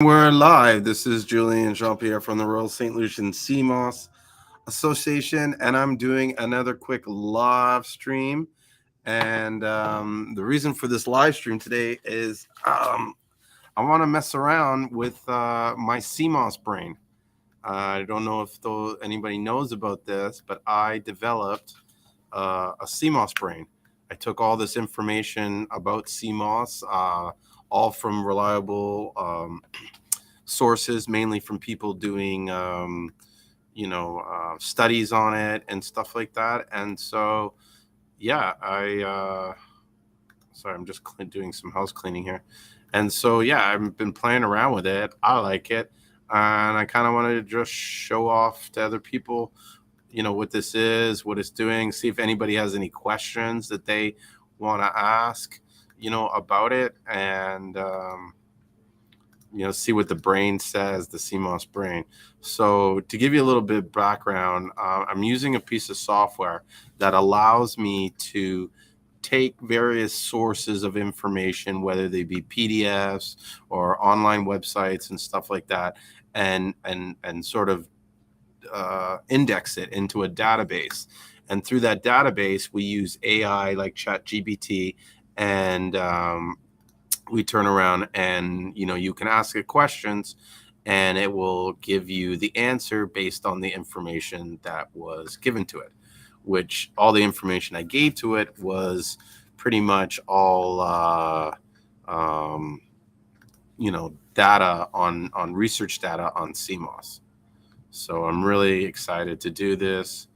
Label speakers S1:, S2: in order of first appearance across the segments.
S1: We're live. This is Julien Jean-Pierre from the Royal St.Lucian Seamoss Association, and I'm doing another quick live stream. And the reason for this live stream today is I want to mess around with my Seamoss brain. I don't know if anybody knows about this, but I developed a Seamoss brain. I took all this information about Seamoss, all from reliable sources, mainly from people doing, studies on it and stuff like that. And so, yeah, sorry, I'm just doing some house cleaning here. And so, yeah, I've been playing around with it. I like it. And I kind of wanted to just show off to other people, what this is, what it's doing, see if anybody has any questions that they want to ask, about it. And, see what the brain says, the CMOS brain. So to give you a little bit of background, I'm using a piece of software that allows me to take various sources of information, whether they be PDFs or online websites and stuff like that, and sort of index it into a database. And through that database, we use AI like ChatGPT, and we turn around and you can ask it questions and it will give you the answer based on the information that was given to it, which all the information I gave to it was pretty much all data on research data on CMOS. So I'm really excited to do this.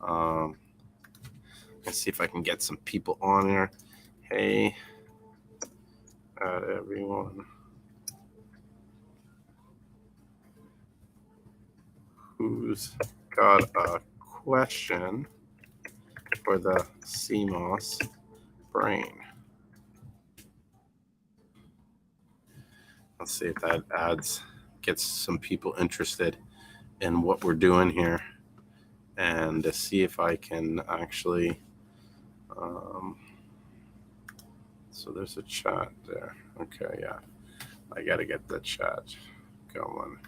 S1: Let's see if I can get some people on here. Hey, everyone who's got a question for the CMOS brain. Let's see if that gets some people interested in what we're doing here, and to see if I can actually so there's a chat there. Okay, yeah, I gotta get the chat going.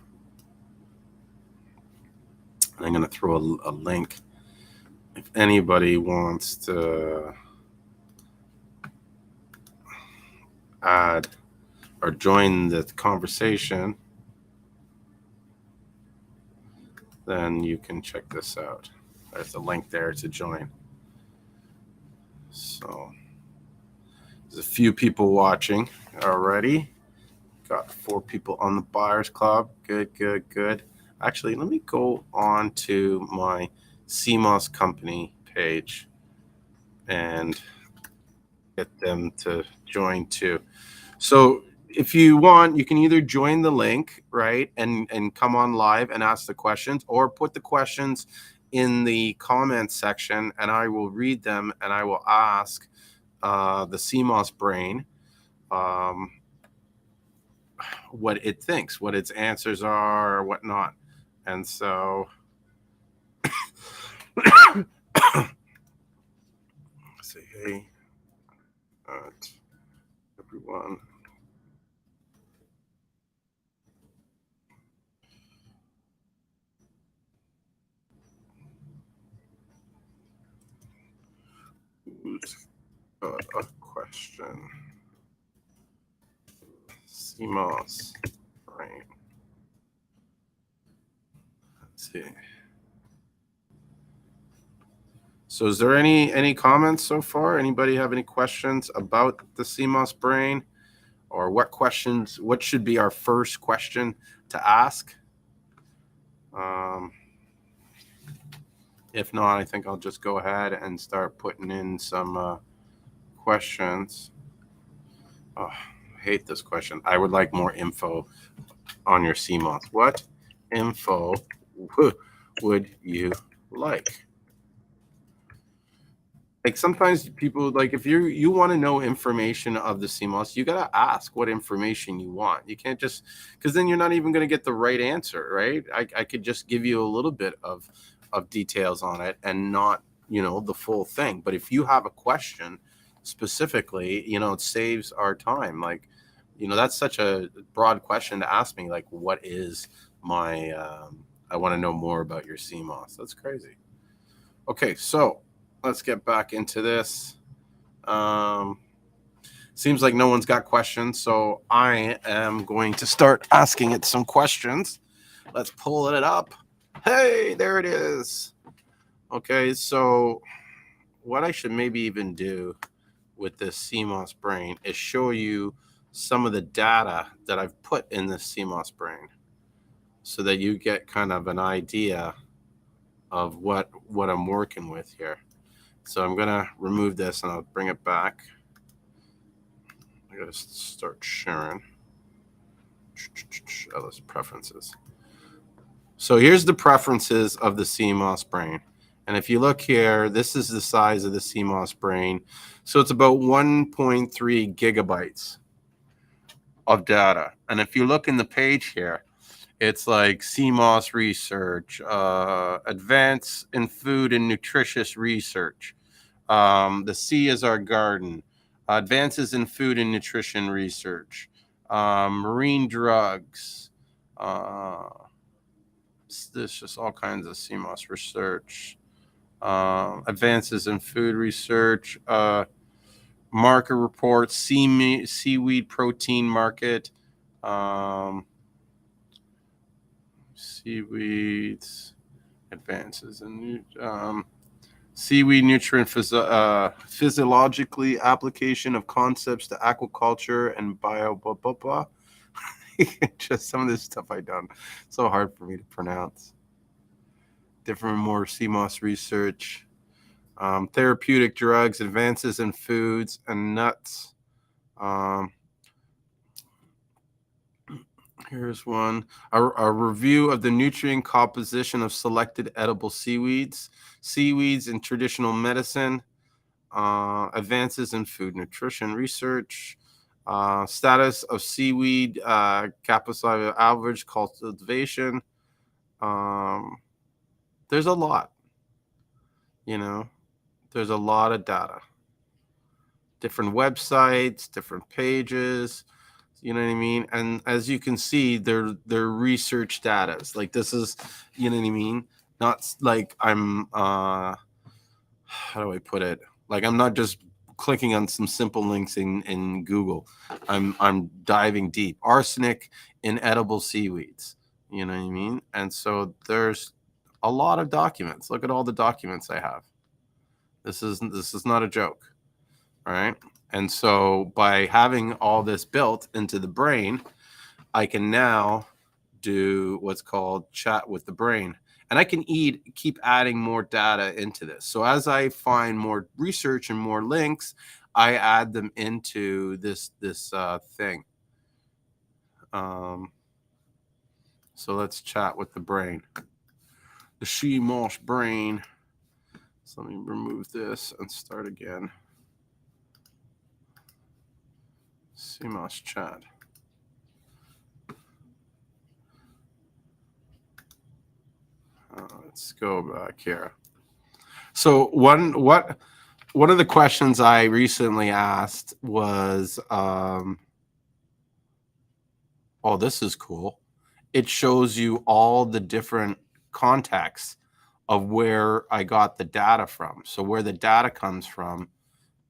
S1: And I'm gonna throw a link if anybody wants to add or join the conversation, then you can check this out. There's a link there to join. So there's a few people watching already. Got 4 people on the Buyers Club. Good. Actually, let me go on to my Seamoss company page and get them to join too. So if you want, you can either join the link, right, and come on live and ask the questions, or put the questions in the comments section and I will read them and I will ask the CMOS brain what it thinks, what its answers are or whatnot. And so say hey everyone. Who's got a question? CMOS brain. Let's see. So is there any comments so far? Anybody have any questions about the CMOS brain? Or what should be our first question to ask? If not, I think I'll just go ahead and start putting in some questions. Oh, I hate this question. I would like more info on your CMOS. What info would you like? Like sometimes people, like if you want to know information of the CMOS, you got to ask what information you want. You can't just, because then you're not even going to get the right answer, right? I could just give you a little bit of details on it and not, the full thing. But if you have a question specifically, it saves our time. Like, That's such a broad question to ask me. Like, what is my? I want to know more about your Seamoss. That's crazy. Okay, so let's get back into this. Um, Seems like no one's got questions, so I am going to start asking it some questions. Let's pull it up. Hey, there it is. Okay, so what I should maybe even do with this Seamoss brain is show you some of the data that I've put in this Seamoss brain so that you get kind of an idea of what I'm working with here. So I'm going to remove this and I'll bring it back. I got to start sharing. Oh, those preferences. So here's the preferences of the Seamoss brain. And if you look here, this is the size of the Seamoss brain. So it's about 1.3 gigabytes of data. And if you look in the page here, it's like Seamoss research, advance in food and nutritious research. The C is our garden, advances in food and nutrition research, marine drugs. There's just all kinds of Seamoss research, advances in food research, market reports, seaweed protein market, seaweeds, advances in seaweed nutrient physiologically application of concepts to aquaculture and bio blah, blah, blah. Just some of this stuff I don't. So hard for me to pronounce. Different more Seamoss research, therapeutic drugs, advances in foods and nuts. Here's one. A review of the nutrient composition of selected edible seaweeds, seaweeds in traditional medicine, advances in food nutrition research, status of seaweed, Capital average cultivation. There's a lot, there's a lot of data, different websites, different pages. You know what I mean? And as you can see, they're research data. Like this is, you know what I mean? Not like I'm how do I put it? Like I'm not just clicking on some simple links in Google. I'm diving deep. Arsenic in edible seaweeds. You know what I mean? And so there's a lot of documents. Look at all the documents I have. This is not a joke. All right. And so by having all this built into the brain, I can now do what's called chat with the brain. And I can keep adding more data into this. So as I find more research and more links, I add them into this thing. So let's chat with the brain. The Seamoss brain. So let me remove this and start again. Seamoss chat. Let's go back here. So one of the questions I recently asked was, oh, this is cool. It shows you all the different contexts of where I got the data from. So where the data comes from,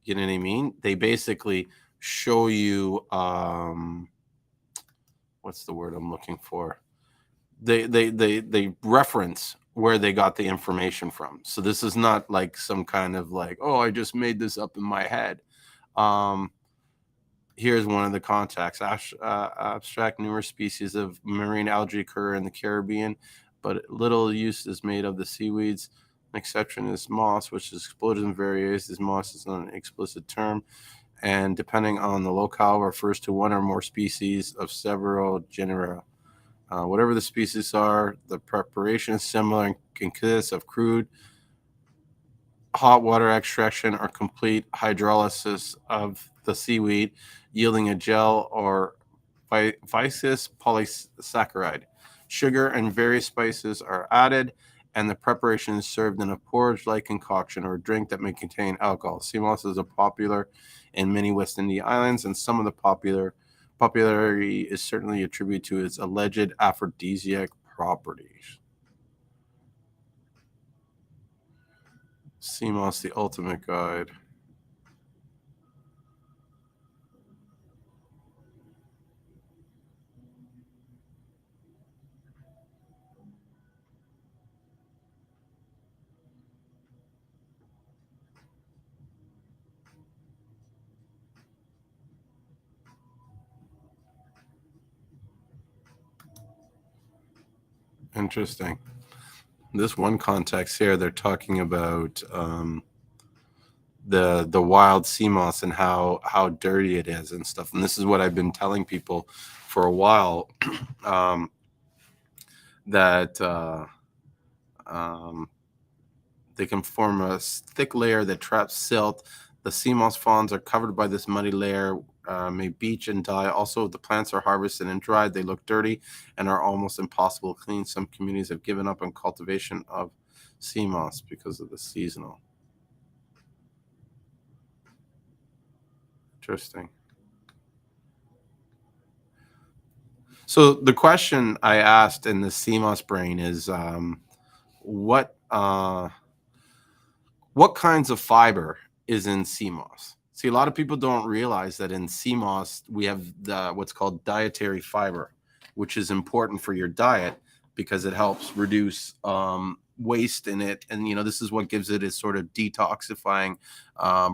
S1: you know what I mean? They basically show you, what's the word I'm looking for? They reference where they got the information from. So this is not like some kind of like, oh, I just made this up in my head. Here's one of the contacts. Abstract, numerous species of marine algae occur in the Caribbean, but little use is made of the seaweeds. An exception is moss, which is exploded in various. This moss is not an explicit term, and depending on the locale, refers to one or more species of several genera. Whatever the species are, the preparation is similar and consists of crude hot water extraction or complete hydrolysis of the seaweed, yielding a gel or viscous polysaccharide. Sugar and various spices are added, and the preparation is served in a porridge-like concoction or a drink that may contain alcohol. Seamoss is popular in many West Indian islands, and some of the popular popularity is certainly attributed to its alleged aphrodisiac properties. Seamoss, the ultimate guide. Interesting. This one context here, they're talking about the wild sea moss and how dirty it is and stuff. And this is what I've been telling people for a while, that they can form a thick layer that traps silt. The sea moss fawns are covered by this muddy layer, may beach and die. Also, if the plants are harvested and dried, they look dirty and are almost impossible to clean. Some communities have given up on cultivation of sea moss because of the seasonal. Interesting. So the question I asked in the Seamoss brain is, what what kinds of fiber is in sea moss? See, a lot of people don't realize that in sea moss we have what's called dietary fiber, which is important for your diet because it helps reduce waste in it, and this is what gives it its sort of detoxifying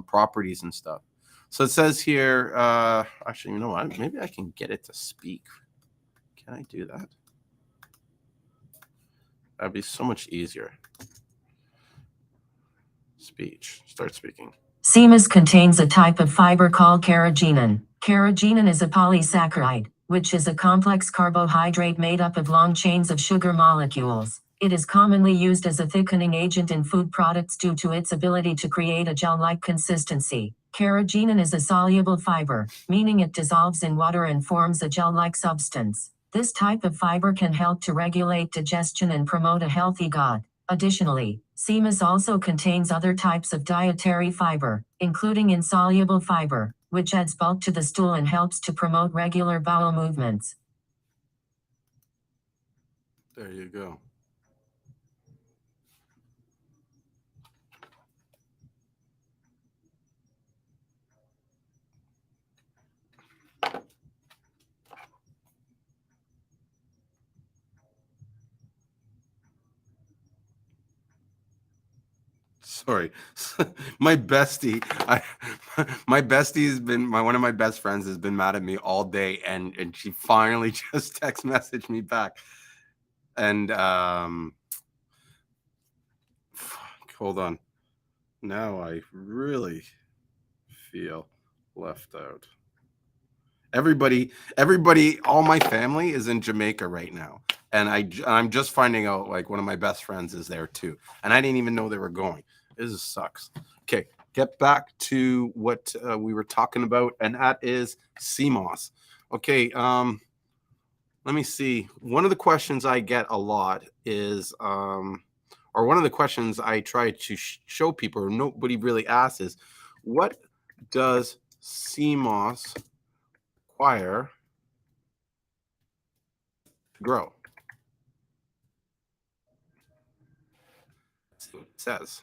S1: properties and stuff. So it says here, actually, you know what? Maybe I can get it to speak. Can I do that? That'd be so much easier. Speech. Start speaking.
S2: Seamoss contains a type of fiber called carrageenan. Carrageenan is a polysaccharide, which is a complex carbohydrate made up of long chains of sugar molecules. It is commonly used as a thickening agent in food products due to its ability to create a gel-like consistency. Carrageenan is a soluble fiber, meaning it dissolves in water and forms a gel-like substance. This type of fiber can help to regulate digestion and promote a healthy gut. Additionally, Seamoss also contains other types of dietary fiber, including insoluble fiber, which adds bulk to the stool and helps to promote regular bowel movements.
S1: There you go. Sorry, my bestie. My bestie has been one of my best friends has been mad at me all day, and she finally just text messaged me back. And hold on. Now I really feel left out. Everybody, all my family is in Jamaica right now, and I'm just finding out like one of my best friends is there too, and I didn't even know they were going. This sucks. Okay, get back to what we were talking about, and that is Seamoss. Okay, let me see. One of the questions I get a lot is, or one of the questions I try to show people, or nobody really asks, is what does Seamoss require to grow? Let's see what it says.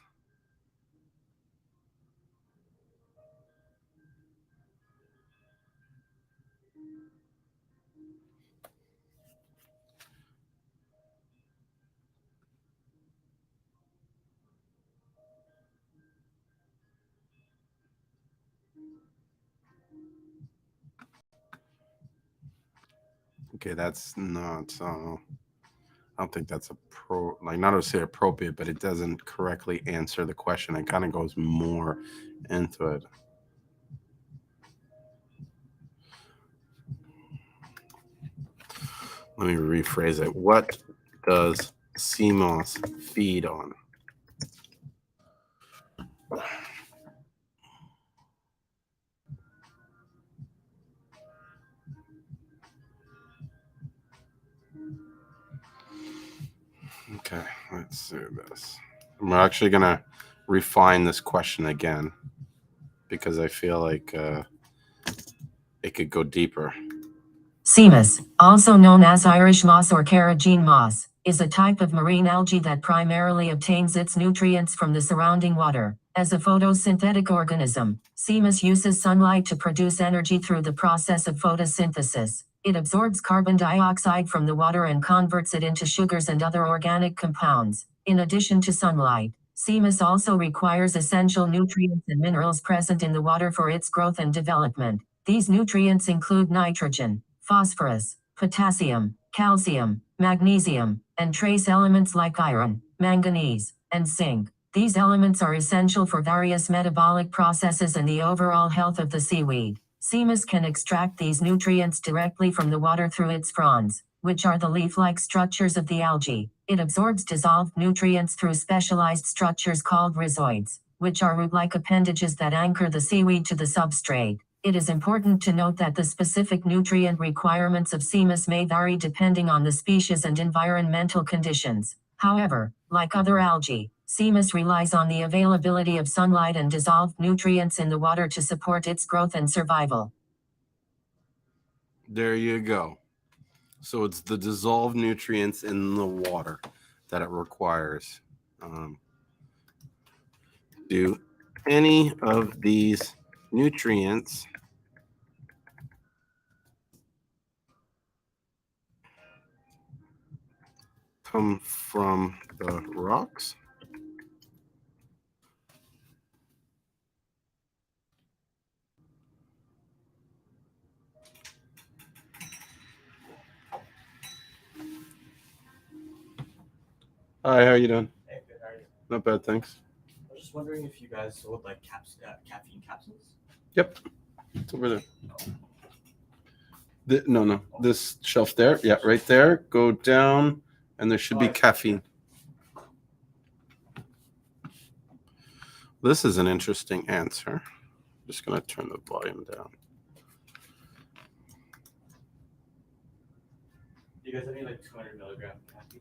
S1: Okay, that's not. I don't think that's not to say appropriate, but it doesn't correctly answer the question. It kind of goes more into it. Let me rephrase it. What does Seamoss feed on? Okay, let's do this. I'm actually going to refine this question again because I feel like it could go deeper.
S2: Seamoss, also known as Irish moss or carrageen moss, is a type of marine algae that primarily obtains its nutrients from the surrounding water. As a photosynthetic organism, Seamoss uses sunlight to produce energy through the process of photosynthesis. It absorbs carbon dioxide from the water and converts it into sugars and other organic compounds. In addition to sunlight, Seamoss also requires essential nutrients and minerals present in the water for its growth and development. These nutrients include nitrogen, phosphorus, potassium, calcium, magnesium, and trace elements like iron, manganese, and zinc. These elements are essential for various metabolic processes and the overall health of the seaweed. Seamoss can extract these nutrients directly from the water through its fronds, which are the leaf-like structures of the algae. It absorbs dissolved nutrients through specialized structures called rhizoids, which are root-like appendages that anchor the seaweed to the substrate. It is important to note that the specific nutrient requirements of Seamoss may vary depending on the species and environmental conditions. However, like other algae, Seamoss relies on the availability of sunlight and dissolved nutrients in the water to support its growth and survival.
S1: There you go. So it's the dissolved nutrients in the water that it requires. Do any of these nutrients come from the rocks? Hi, how are you doing?
S3: Hey, good. How are you?
S1: Not bad, thanks.
S3: I was just wondering if you guys sold like caffeine capsules.
S1: Yep, it's over there. No, this shelf there. Yeah, right there. Go down, and there should be caffeine. This is an interesting answer. I'm just going to turn the volume down.
S3: Do you guys have any like 200 milligram caffeine?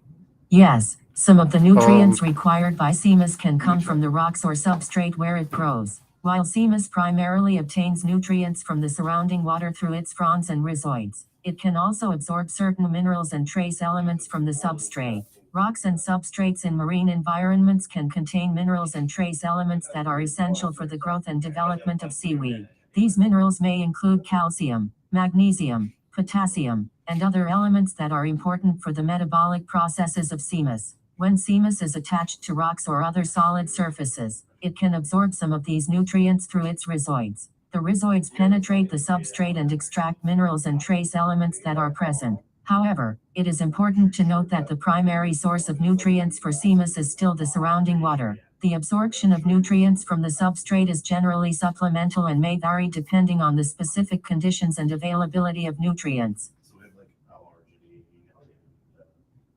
S2: Yes, some of the nutrients required by Seamoss can come from the rocks or substrate where it grows. While Seamoss primarily obtains nutrients from the surrounding water through its fronds and rhizoids, it can also absorb certain minerals and trace elements from the substrate. Rocks and substrates in marine environments can contain minerals and trace elements that are essential for the growth and development of seaweed. These minerals may include calcium, magnesium, potassium, and other elements that are important for the metabolic processes of Seamoss. When Seamoss is attached to rocks or other solid surfaces, it can absorb some of these nutrients through its rhizoids. The rhizoids penetrate the substrate and extract minerals and trace elements that are present. However, it is important to note that the primary source of nutrients for Seamoss is still the surrounding water. The absorption of nutrients from the substrate is generally supplemental and may vary depending on the specific conditions and availability of nutrients.
S3: So we have like L-arginine,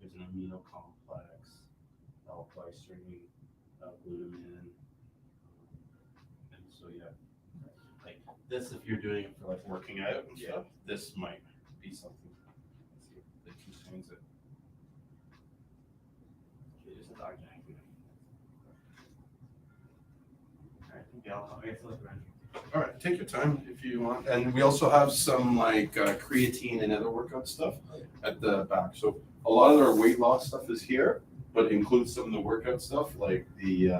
S3: there's an amino complex, L-glycerine, L-glutamine, and so yeah, like this if you're doing it for like working out and stuff, this might be something that contains it. It is not organic.
S1: All right, take your time if you want. And we also have some like creatine and other workout stuff at the back. So a lot of our weight loss stuff is here, but includes some of the workout stuff like the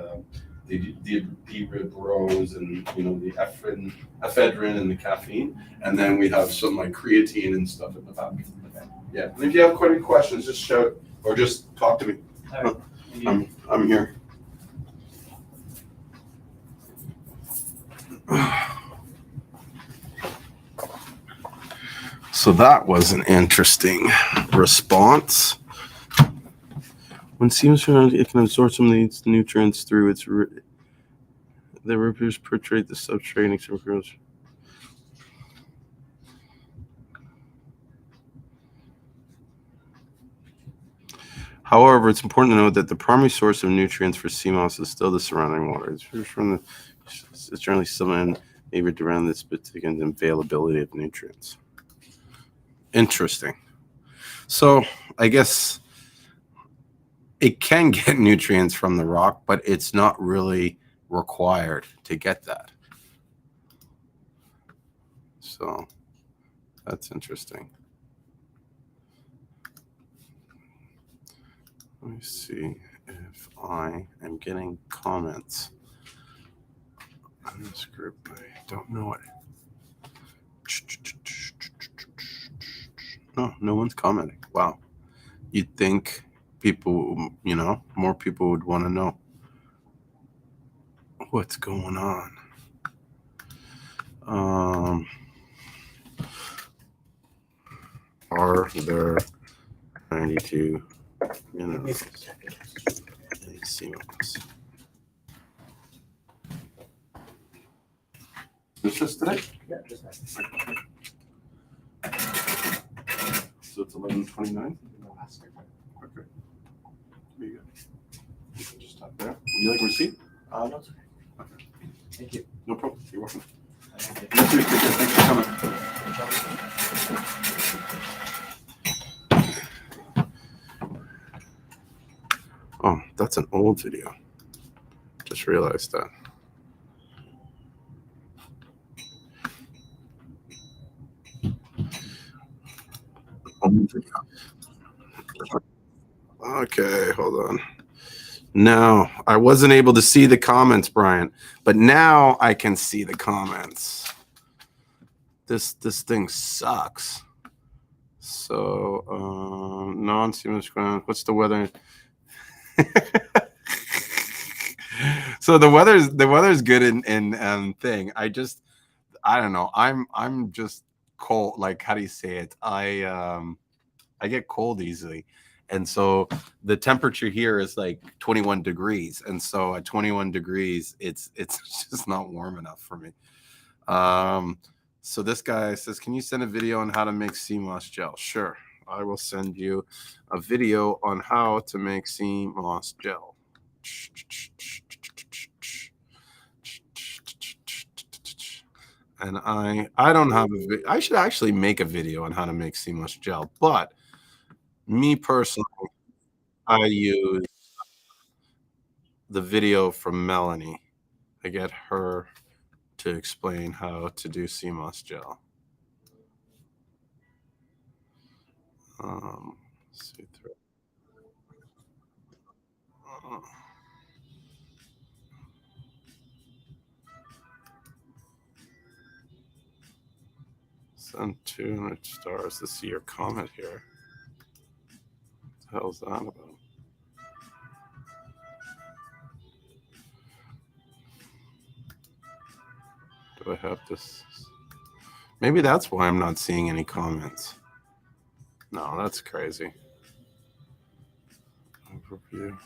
S1: rib rows and the ephedrine and the caffeine. And then we have some like creatine and stuff at the back. Yeah. And if you have any questions, just shout or just talk to me. I'm here. So that was an interesting response. When Seamoss, it can absorb some of these nutrients through its the rivers penetrate the substrate and extract minerals. However, it's important to note that the primary source of nutrients for Seamoss is still the surrounding water. It's generally similar maybe around this particular availability of nutrients. Interesting. So I guess it can get nutrients from the rock, but it's not really required to get that. So that's interesting. Let me see if I am getting comments on this group. I don't know it. No one's commenting. Wow. You'd think people, more people would want to know what's going on. Are there 92 minerals in Seamoss? This just today?
S3: Yeah, just nice.
S1: So it's 11:29. Okay. Be good. You can just stop there. Would you like a receipt?
S3: No, it's okay.
S1: Okay.
S3: Thank you.
S1: No problem. You're welcome.
S3: Thank you.
S1: You too. Take care. Thanks for coming. Oh, that's an old video. Just realized that. Okay, hold on. No, I wasn't able to see the comments, Brian, but now I can see the comments. This thing sucks. So, non-seamless ground. What's the weather? So the weather's good in thing. I don't know. I'm just cold. Like, how do you say it? I get cold easily. And so the temperature here is like 21 degrees. And so at 21 degrees, it's just not warm enough for me. So this guy says, can you send a video on how to make Seamoss gel? Sure. I will send you a video on how to make Seamoss gel. And I don't have I should actually make a video on how to make Seamoss gel, but me personally, I use the video from Melanie. I get her to explain how to do Seamoss gel. See through. Send 200 stars to see your comment here. What the hell's that about? Do I have this? Maybe that's why I'm not seeing any comments. No, that's crazy. Overview.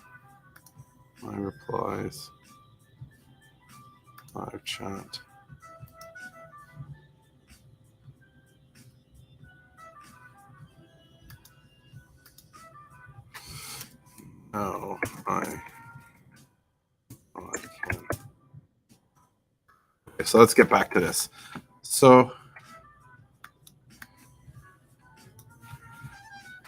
S1: My replies. Live chat. No, I can. Okay, so let's get back to this. So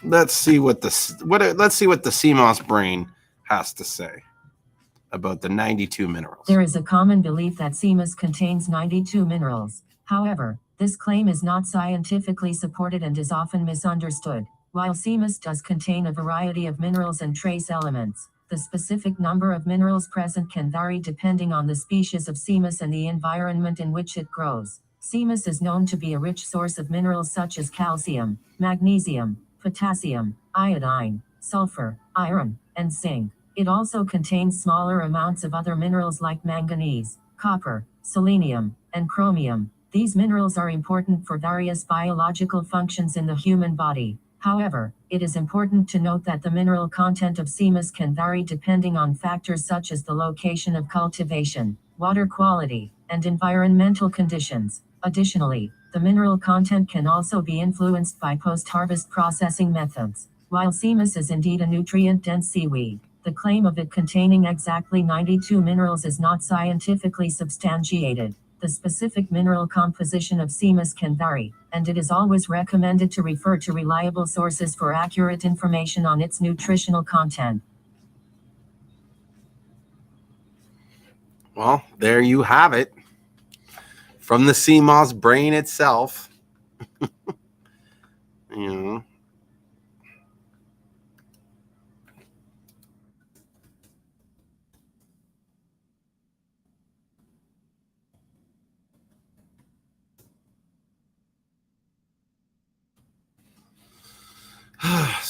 S1: let's see what the Seamoss brain has to say about the 92 minerals.
S2: There is a common belief that Seamoss contains 92 minerals. However, this claim is not scientifically supported and is often misunderstood. While Seamoss does contain a variety of minerals and trace elements, the specific number of minerals present can vary depending on the species of Seamoss and the environment in which it grows. Seamoss is known to be a rich source of minerals such as calcium, magnesium, potassium, iodine, sulfur, iron, and zinc. It also contains smaller amounts of other minerals like manganese, copper, selenium, and chromium. These minerals are important for various biological functions in the human body. However, it is important to note that the mineral content of Seamoss can vary depending on factors such as the location of cultivation, water quality, and environmental conditions. Additionally, the mineral content can also be influenced by post-harvest processing methods. While Seamoss is indeed a nutrient-dense seaweed, the claim of it containing exactly 92 minerals is not scientifically substantiated. The specific mineral composition of Seamoss can vary, and it is always recommended to refer to reliable sources for accurate information on its nutritional content.
S1: Well, there you have it. From the Seamoss brain itself. You know.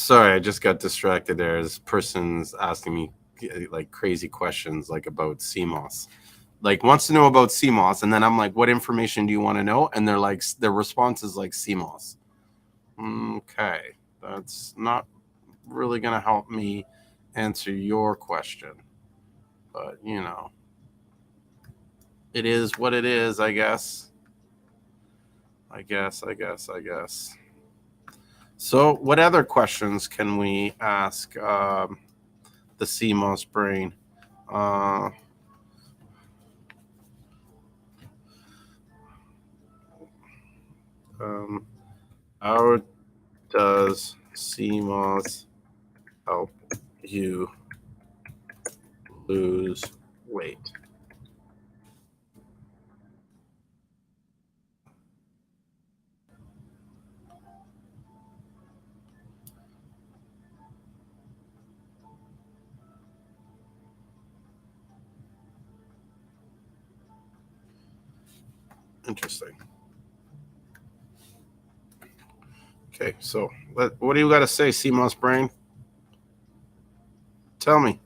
S1: Sorry, I just got distracted there. This person's asking me like crazy questions like about Seamoss. Like wants to know about Seamoss, and then I'm like, what information do you want to know? And they're like, their response is like Seamoss. Okay, that's not really gonna help me answer your question, but you know, it is what it is, I guess. I guess. So, what other questions can we ask the CMOS brain? Uh, um, how does CMOS help you lose weight? Interesting. Okay, so what do you got to say, CMOS brain? Tell me.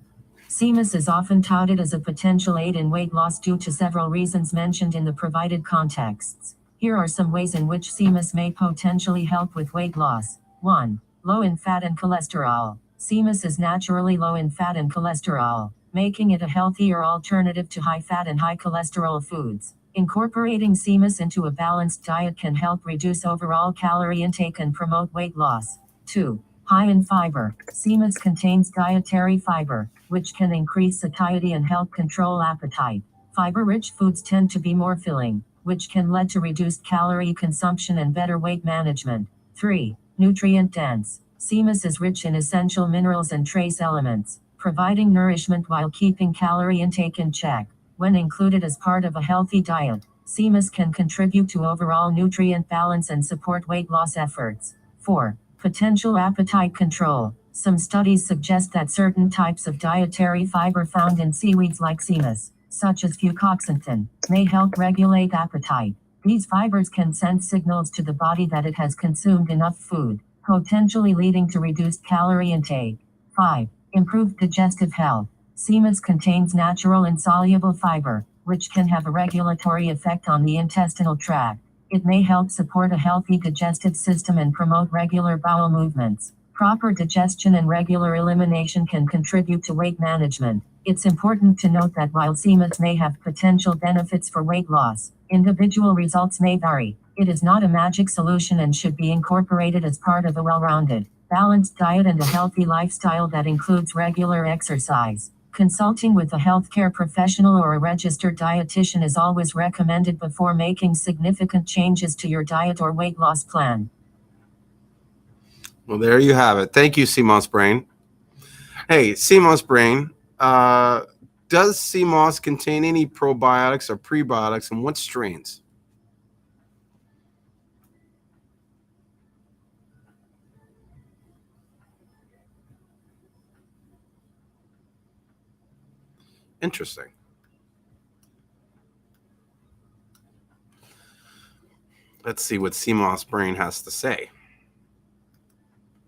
S2: Seamoss is often touted as a potential aid in weight loss due to several reasons mentioned in the provided contexts. Here are some ways in which Seamoss may potentially help with weight loss. 1. Low in fat and cholesterol. Seamoss is naturally low in fat and cholesterol, making it a healthier alternative to high fat and high cholesterol foods. Incorporating Seamoss into a balanced diet can help reduce overall calorie intake and promote weight loss. 2. High in fiber. Seamoss contains dietary fiber, which can increase satiety and help control appetite. Fiber-rich foods tend to be more filling, which can lead to reduced calorie consumption and better weight management. 3. Nutrient dense. Seamoss is rich in essential minerals and trace elements, providing nourishment while keeping calorie intake in check. When included as part of a healthy diet, Seamoss can contribute to overall nutrient balance and support weight loss efforts. 4. Potential appetite control. Some studies suggest that certain types of dietary fiber found in seaweeds like Seamoss, such as fucoxanthin, may help regulate appetite. These fibers can send signals to the body that it has consumed enough food, potentially leading to reduced calorie intake. 5. Improved digestive health. Seamoss contains natural insoluble fiber, which can have a regulatory effect on the intestinal tract. It may help support a healthy digestive system and promote regular bowel movements. Proper digestion and regular elimination can contribute to weight management. It's important to note that while Seamoss may have potential benefits for weight loss, individual results may vary. It is not a magic solution and should be incorporated as part of a well-rounded, balanced diet and a healthy lifestyle that includes regular exercise. Consulting with a healthcare professional or a registered dietitian is always recommended before making significant changes to your diet or weight loss plan.
S1: Well, there you have it. Thank you, CMOS brain. Hey, CMOS brain, does CMOS contain any probiotics or prebiotics, and what strains? Interesting. Let's see what CMOS brain has to say.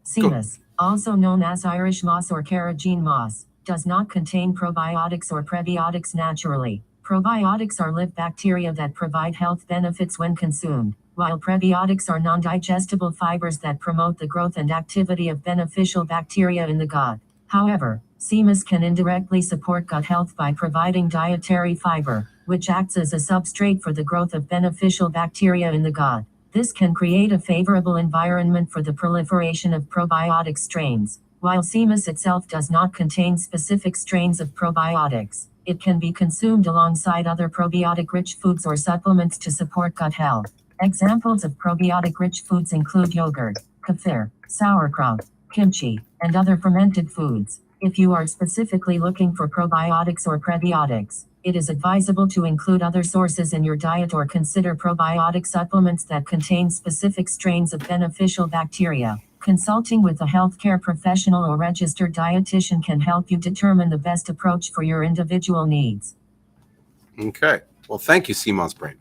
S2: Seamoss, also known as Irish moss or carrageen moss, does not contain probiotics or prebiotics naturally. Probiotics are live bacteria that provide health benefits when consumed, while prebiotics are non-digestible fibers that promote the growth and activity of beneficial bacteria in the gut. However, Seamoss can indirectly support gut health by providing dietary fiber, which acts as a substrate for the growth of beneficial bacteria in the gut. This can create a favorable environment for the proliferation of probiotic strains. While Seamoss itself does not contain specific strains of probiotics, it can be consumed alongside other probiotic-rich foods or supplements to support gut health. Examples of probiotic-rich foods include yogurt, kefir, sauerkraut, kimchi, and other fermented foods. If you are specifically looking for probiotics or prebiotics, it is advisable to include other sources in your diet or consider probiotic supplements that contain specific strains of beneficial bacteria. Consulting with a healthcare professional or registered dietitian can help you determine the best approach for your individual needs.
S1: Okay. Well, thank you, CMOS brain.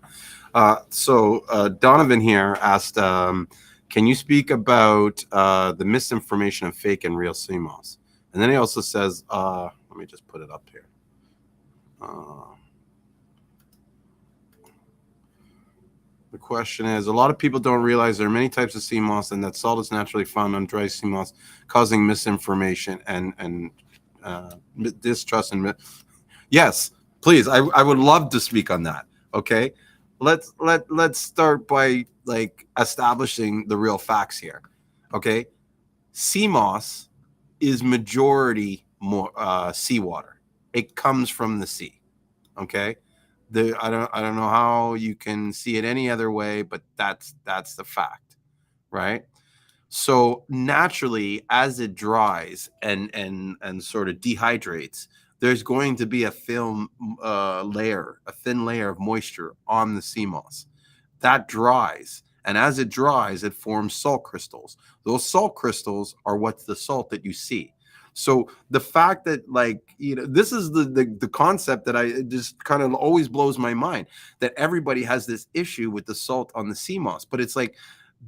S1: So Donovan here asked, Can you speak about the misinformation of fake and real Seamoss? And then he also says, let me just put it up here. The question is, a lot of people don't realize there are many types of Seamoss and that salt is naturally found on dry Seamoss, causing misinformation and distrust and yes, please. I would love to speak on that. Okay, let's start by like establishing the real facts here. Okay, Seamoss is majority more seawater. It comes from the sea. Okay, I don't know how you can see it any other way, but that's the fact, right? So naturally, as it dries and sort of dehydrates, there's going to be a film layer, a thin layer of moisture on the sea moss. That dries, and as it dries, it forms salt crystals. Those salt crystals are what's the salt that you see. So the fact that, like, this is the concept that I just kind of always blows my mind, that everybody has this issue with the salt on the sea moss, but it's like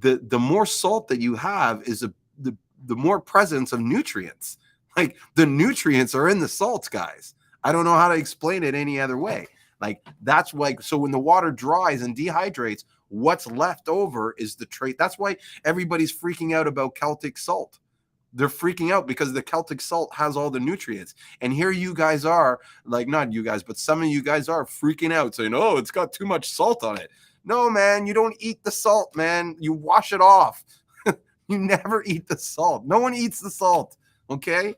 S1: the more salt that you have is the more presence of nutrients. Like the nutrients are in the salts, guys. I don't know how to explain it any other way. Like that's like, so when the water dries and dehydrates, what's left over is the trait. That's why everybody's freaking out about Celtic salt. They're freaking out because the Celtic salt has all the nutrients. And here you guys are, like, not you guys, but some of you guys are freaking out saying, oh, it's got too much salt on it. No, man, you don't eat the salt, man. You wash it off. You never eat the salt. No one eats the salt. Okay.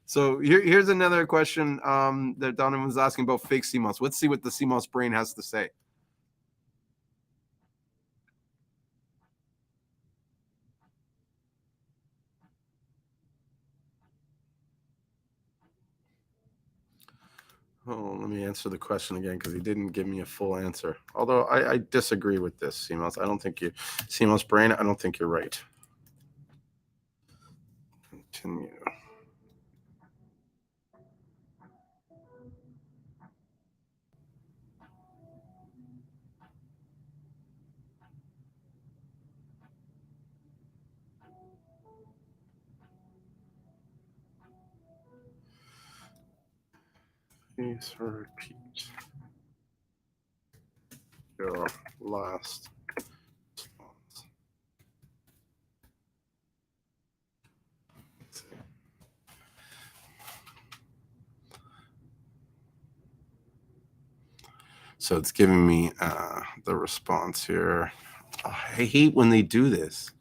S1: So here's another question that Donovan was asking about fake Seamoss. Let's see what the Seamoss brain has to say. Oh, let me answer the question again because he didn't give me a full answer. Although I disagree with this, Seamoss. I don't think you, Seamoss brain, I don't think you're right. Continue. Please repeat your last response. So it's giving me the response here. Oh, I hate when they do this.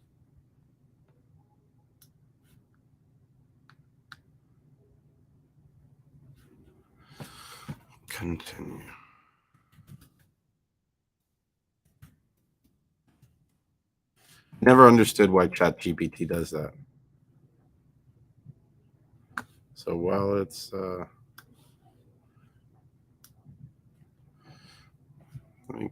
S1: Continue. Never understood why ChatGPT does that. So while it's let me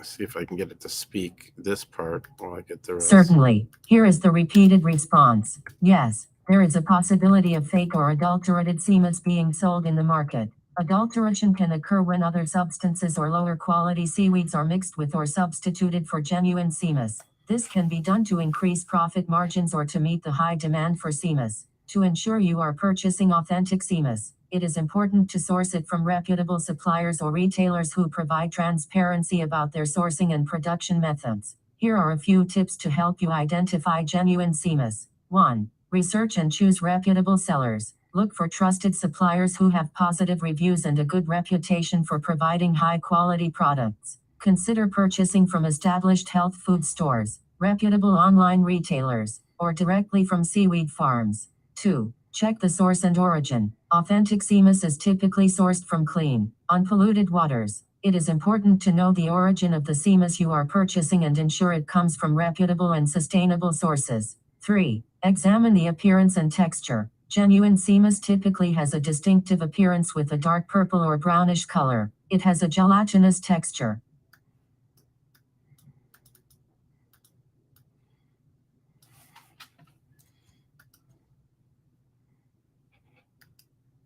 S1: see if I can get it to speak this part while I get the rest.
S2: Certainly. Here is the repeated response. Yes, there is a possibility of fake or adulterated Seamoss being sold in the market. Adulteration can occur when other substances or lower quality seaweeds are mixed with or substituted for genuine Seamoss. This can be done to increase profit margins or to meet the high demand for Seamoss. To ensure you are purchasing authentic Seamoss, it is important to source it from reputable suppliers or retailers who provide transparency about their sourcing and production methods. Here are a few tips to help you identify genuine Seamoss. 1. Research and choose reputable sellers. Look for trusted suppliers who have positive reviews and a good reputation for providing high-quality products. Consider purchasing from established health food stores, reputable online retailers, or directly from seaweed farms. 2. Check the source and origin. Authentic Seamoss is typically sourced from clean, unpolluted waters. It is important to know the origin of the Seamoss you are purchasing and ensure it comes from reputable and sustainable sources. 3. Examine the appearance and texture. Genuine Seamoss typically has a distinctive appearance with a dark purple or brownish color. It has a gelatinous texture.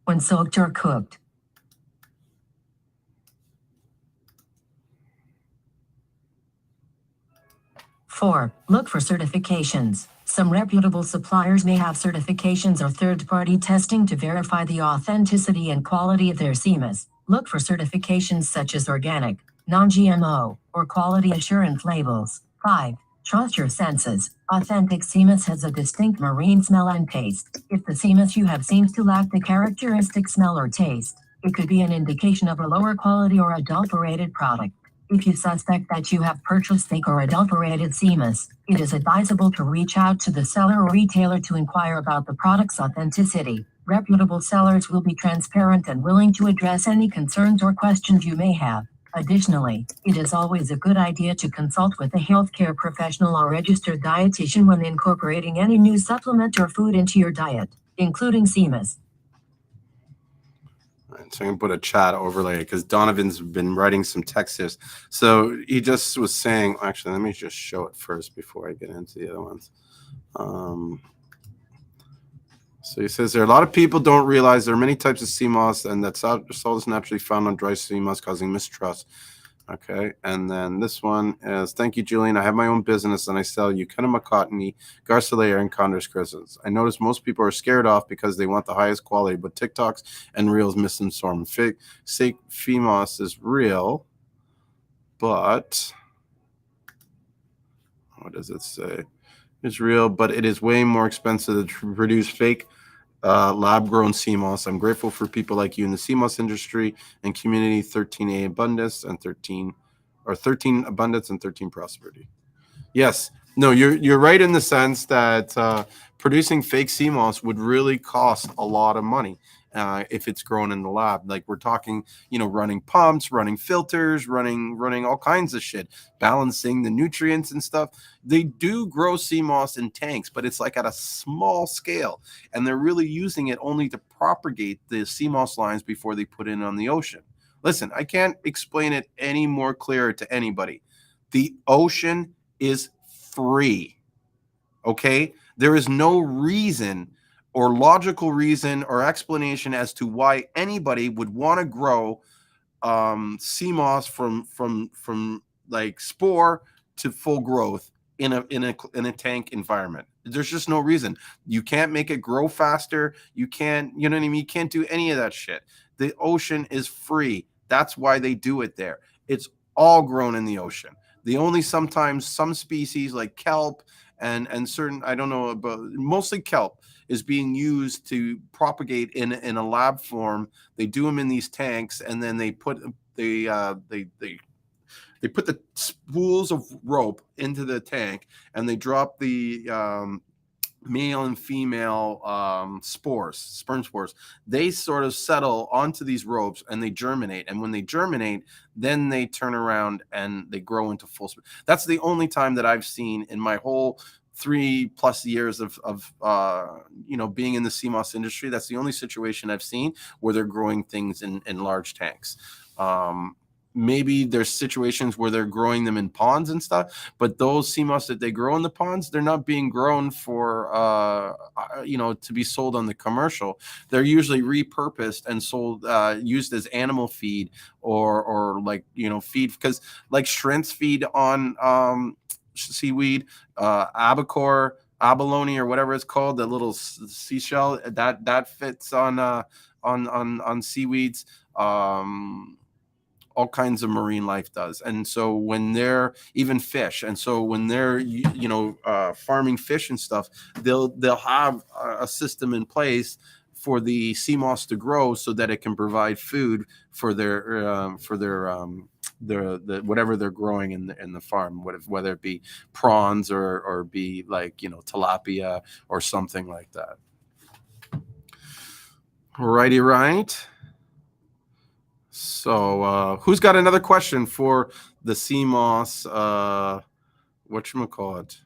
S2: When soaked or cooked. 4. Look for certifications. Some reputable suppliers may have certifications or third-party testing to verify the authenticity and quality of their Seamoss. Look for certifications such as organic, non-GMO, or quality assurance labels. 5. Trust your senses. Authentic Seamoss has a distinct marine smell and taste. If the Seamoss you have seems to lack the characteristic smell or taste, it could be an indication of a lower quality or adulterated product. If you suspect that you have purchased fake or adulterated Seamoss, it is advisable to reach out to the seller or retailer to inquire about the product's authenticity. Reputable sellers will be transparent and willing to address any concerns or questions you may have. Additionally, it is always a good idea to consult with a healthcare professional or registered dietitian when incorporating any new supplement or food into your diet, including Seamoss.
S1: Right, so I'm going to put a chat overlay because Donovan's been writing some text here. So he just was saying, actually, let me just show it first before I get into the other ones. So he says there are a lot of people don't realize there are many types of Seamoss and that salt is naturally found on dry Seamoss, causing mistrust. Okay, and then this one is, thank you, Julien. I have my own business and I sell Eucalyptus, Garcilaria, and Condors crystals. I notice most people are scared off because they want the highest quality, but TikToks and Reels misinform. Seamoss is real, but what does it say? It's real, but it is way more expensive to produce fake lab-grown Seamoss. I'm grateful for people like you in the Seamoss industry and community. 13A abundance and 13 abundance and 13 prosperity. Yes, no, you're right in the sense that producing fake Seamoss would really cost a lot of money if it's grown in the lab. Like we're talking, running pumps, running filters, running all kinds of shit, balancing the nutrients and stuff. They do grow Seamoss in tanks, but it's like at a small scale, and they're really using it only to propagate the Seamoss lines before they put it on the ocean. Listen, I can't explain it any more clearer to anybody. The ocean is free. Okay? There is no reason or logical reason or explanation as to why anybody would want to grow Seamoss from like spore to full growth in a tank environment. There's just no reason. You can't make it grow faster. You can't, you know what I mean? You can't do any of that shit. The ocean is free. That's why they do it there. It's all grown in the ocean. The only sometimes some species like kelp and certain, I don't know about, mostly kelp is being used to propagate in a lab form. They do them in these tanks, and then they put they put the spools of rope into the tank, and they drop the male and female sperm spores. They sort of settle onto these ropes and they germinate. And when they germinate, then they turn around and they grow into full. That's the only time that I've seen in my whole 3+ years of being in the Seamoss industry. That's the only situation I've seen where they're growing things in large tanks. Maybe there's situations where they're growing them in ponds and stuff, but those Seamoss that they grow in the ponds, they're not being grown for, to be sold on the commercial. They're usually repurposed and sold, used as animal feed or like, feed, because like shrimps feed on seaweed, albacore, abalone, or whatever it's called, the little seashell that fits on seaweeds. All kinds of marine life does. And so when they're even fish, and so when they're farming fish and stuff, they'll have a system in place for the Seamoss to grow so that it can provide food for their whatever they're growing in the farm, whether it be prawns or be like tilapia or something like that. Righty, right. So who's got another question for the Seamoss, whatchamacallit?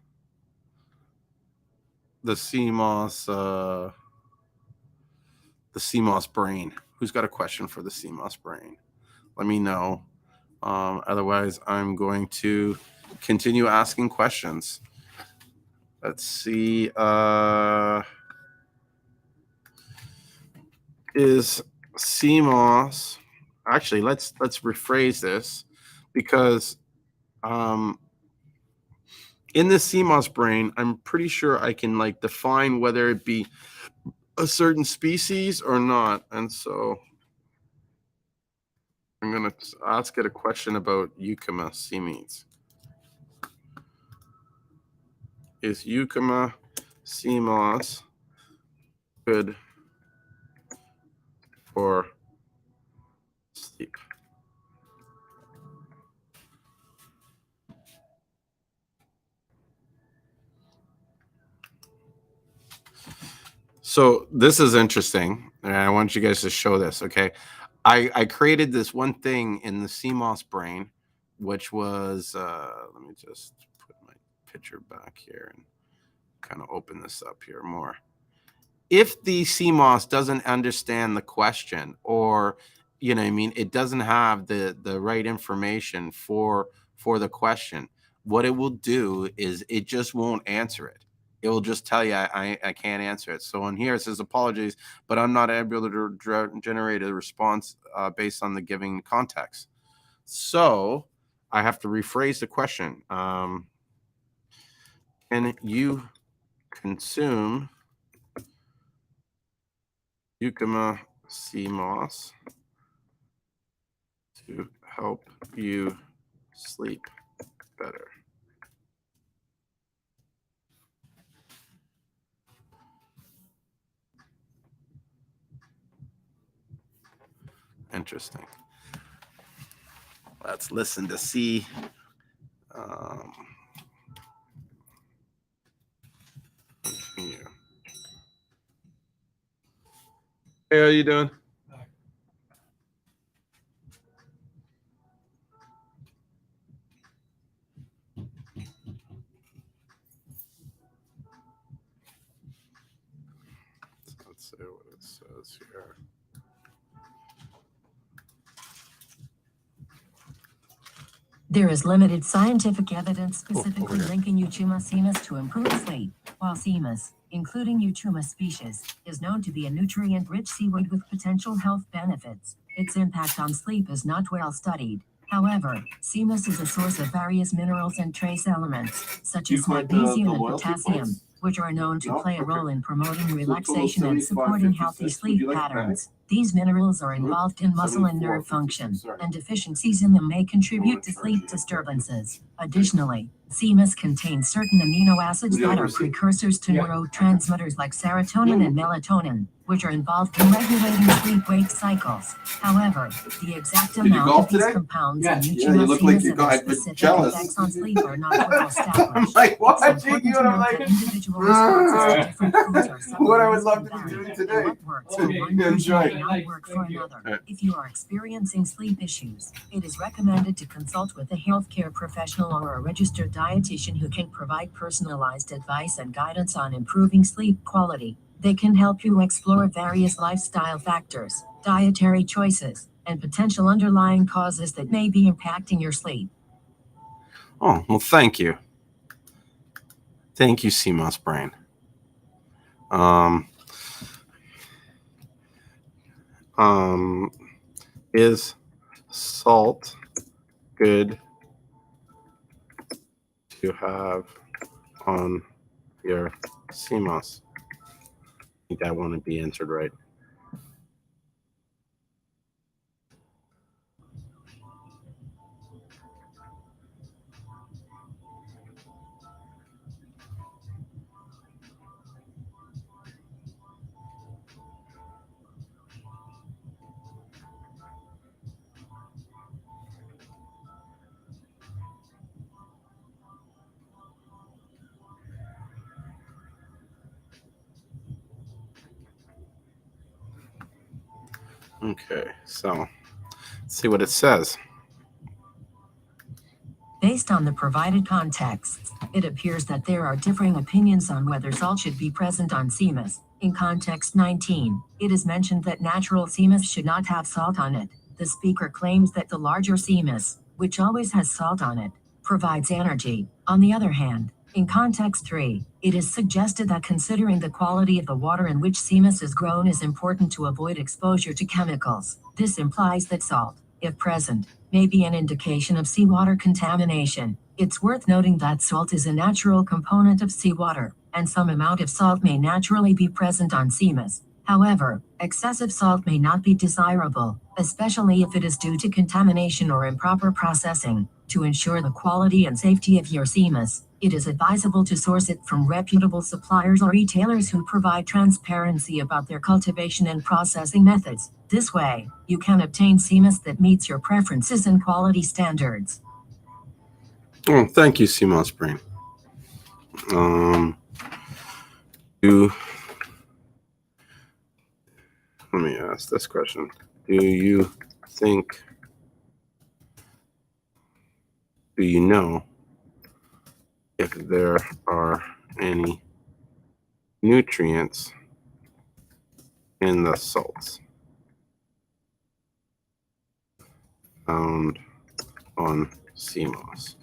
S1: The Seamoss brain. Who's got a question for the Seamoss brain? Let me know. Otherwise, I'm going to continue asking questions. Let's see. Is Seamoss... Actually, let's rephrase this, because in the Seamoss brain, I'm pretty sure I can like define whether it be a certain species or not. And so I'm going to ask it a question about Euchema seameans. Is Euchema Seamoss good for sleep? So this is interesting, and I want you guys to show this, okay? I created this one thing in the Seamoss brain, which was, let me just put my picture back here and kind of open this up here more. If the Seamoss doesn't understand the question, or, you know what I mean, it doesn't have the right information for the question, what it will do is it just won't answer it. It will just tell you, I can't answer it. So on here it says, apologies, but I'm not able to generate a response based on the given context. So I have to rephrase the question. Can you consume Euchema Seamoss to help you sleep better? Interesting. Let's listen to see. Continue. Hey, how you doing? Let's see what it says here.
S2: There is limited scientific evidence specifically linking Euchema seamoss to improved sleep, while seamoss, including Euchema species, is known to be a nutrient-rich seaweed with potential health benefits. Its impact on sleep is not well studied. However, seamoss is a source of various minerals and trace elements, such as magnesium and potassium, which are known to play a role in promoting relaxation and supporting healthy sleep patterns. These minerals are involved in muscle and nerve function, and deficiencies in them may contribute to sleep disturbances. Additionally, seamoss contains certain amino acids that are precursors to neurotransmitters like serotonin and melatonin, which are involved in regulating sleep-wake cycles. However, the exact amount of these compounds in Euchema seamoss and their specific effects on sleep are not well established.
S1: I'm like watching you, and I'm
S2: Note that
S1: like,
S2: individual responses to different foods are
S1: what I would
S2: supplements
S1: love to
S2: can
S1: be
S2: vary,
S1: doing
S2: and
S1: today.
S2: what works for one person may not work for another. If you are experiencing sleep issues, it is recommended to consult with a healthcare professional or a registered dietitian who can provide personalized advice and guidance on improving sleep quality. They can help you explore various lifestyle factors, dietary choices, and potential underlying causes that may be impacting your sleep.
S1: Oh, well, thank you. Thank you, Seamoss Brain. Is salt good to have on your Seamoss? I think that one would be answered right. Okay, so let's see what it says.
S2: Based on the provided contexts, it appears that there are differing opinions on whether salt should be present on seamoss. In context 19, it is mentioned that natural seamoss should not have salt on it. The speaker claims that the larger seamoss, which always has salt on it, provides energy. On the other hand, in context 3, it is suggested that considering the quality of the water in which seamoss is grown is important to avoid exposure to chemicals. This implies that salt, if present, may be an indication of seawater contamination. It's worth noting that salt is a natural component of seawater, and some amount of salt may naturally be present on Seamoss. However, excessive salt may not be desirable, especially if it is due to contamination or improper processing. To ensure the quality and safety of your Seamoss, it is advisable to source it from reputable suppliers or retailers who provide transparency about their cultivation and processing methods. This way, you can obtain Seamoss that meets your preferences and quality standards.
S1: Oh, thank you, Seamoss Brain. Do Let me ask this question. Do you know if there are any nutrients in the salts found on Seamoss?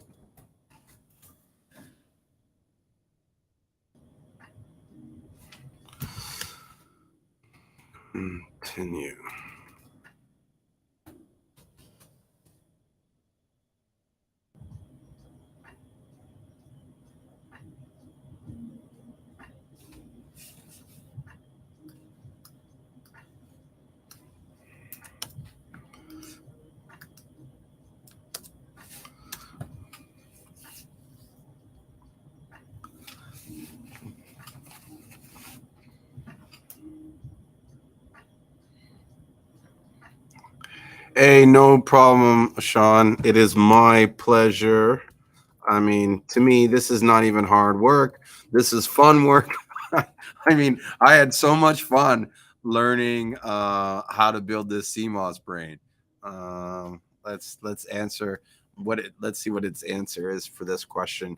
S1: Continue. Hey, no problem, Sean. It is my pleasure. I mean, to me, this is not even hard work. This is fun work. I mean, I had so much fun learning how to build this CMOS brain. Let's answer let's see what its answer is for this question.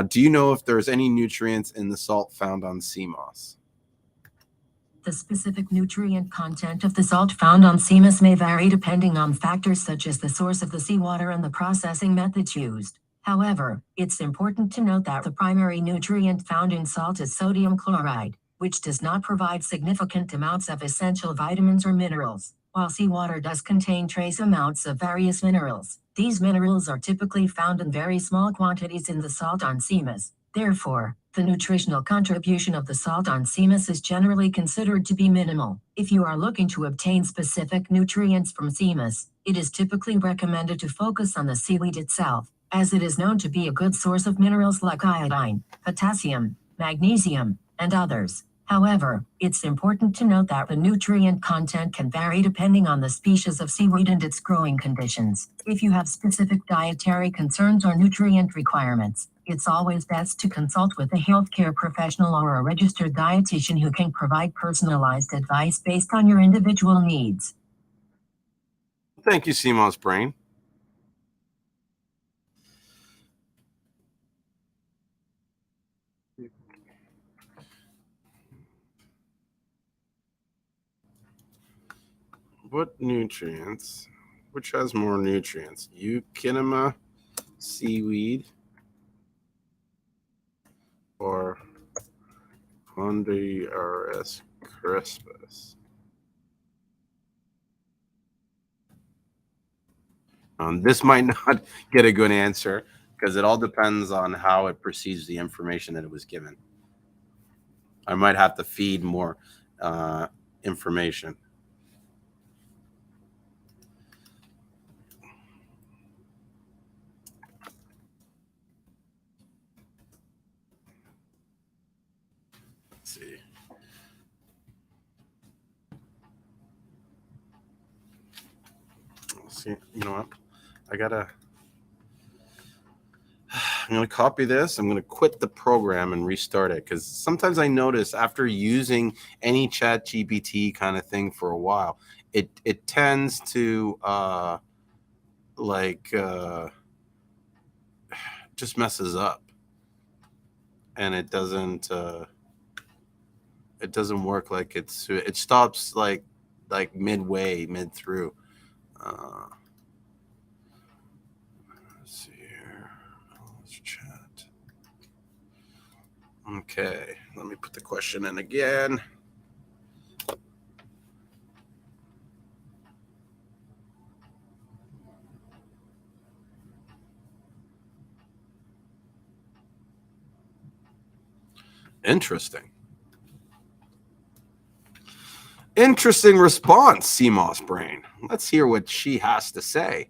S1: Do you know if there's any nutrients in the salt found on CMOS?
S2: The specific nutrient content of the salt found on Seamoss may vary depending on factors such as the source of the seawater and the processing methods used. However, it's important to note that the primary nutrient found in salt is sodium chloride, which does not provide significant amounts of essential vitamins or minerals, while seawater does contain trace amounts of various minerals. These minerals are typically found in very small quantities in the salt on Seamoss. Therefore, the nutritional contribution of the salt on Seamoss is generally considered to be minimal. If you are looking to obtain specific nutrients from Seamoss, it is typically recommended to focus on the seaweed itself, as it is known to be a good source of minerals like iodine, potassium, magnesium, and others. However, it's important to note that the nutrient content can vary depending on the species of seaweed and its growing conditions. If you have specific dietary concerns or nutrient requirements, it's always best to consult with a healthcare professional or a registered dietitian who can provide personalized advice based on your individual needs.
S1: Thank you, CMOS Brain. Which has more nutrients? Eukinema seaweed or Pondiaris crispus? This might not get a good answer because it all depends on how it perceives the information that it was given. I might have to feed more information. Let's see. Let's see. You know what? I'm going to copy this. I'm going to quit the program and restart it because sometimes I notice after using any chat GPT kind of thing for a while, it tends to just messes up and it doesn't work like it stops like mid through. Let's see here. Let's chat. Okay, let me put the question in again. Interesting. Interesting response, Seamoss Brain. Let's hear what she has to say.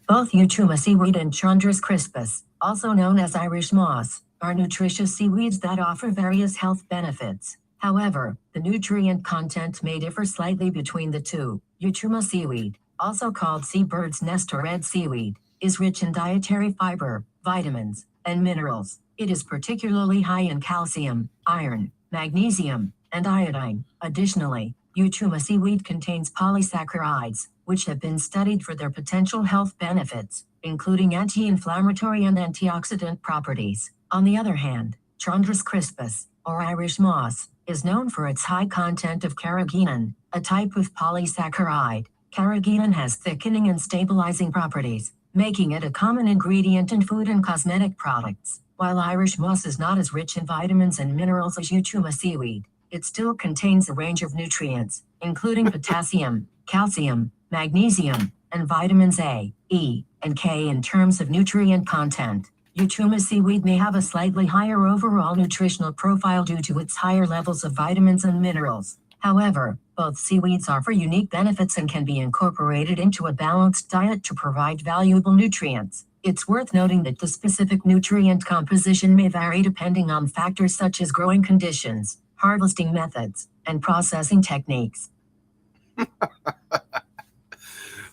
S2: Both Euchuma seaweed and Chondrus crispus, also known as Irish moss, are nutritious seaweeds that offer various health benefits. However, the nutrient content may differ slightly between the two. Euchuma seaweed, also called seabird's nest or red seaweed, is rich in dietary fiber, vitamins, and minerals. It is particularly high in calcium, iron, magnesium, and iodine. Additionally, Euchuma seaweed contains polysaccharides, which have been studied for their potential health benefits, including anti-inflammatory and antioxidant properties. On the other hand, Chondrus crispus, or Irish moss, is known for its high content of carrageenan, a type of polysaccharide. Carrageenan has thickening and stabilizing properties, making it a common ingredient in food and cosmetic products. While Irish moss is not as rich in vitamins and minerals as Euchuma seaweed, it still contains a range of nutrients, including potassium, calcium, magnesium, and vitamins A, E, and K. In terms of nutrient content, Euchuma seaweed may have a slightly higher overall nutritional profile due to its higher levels of vitamins and minerals. However, both seaweeds offer unique benefits and can be incorporated into a balanced diet to provide valuable nutrients. It's worth noting that the specific nutrient composition may vary depending on factors such as growing conditions, harvesting methods, and processing techniques.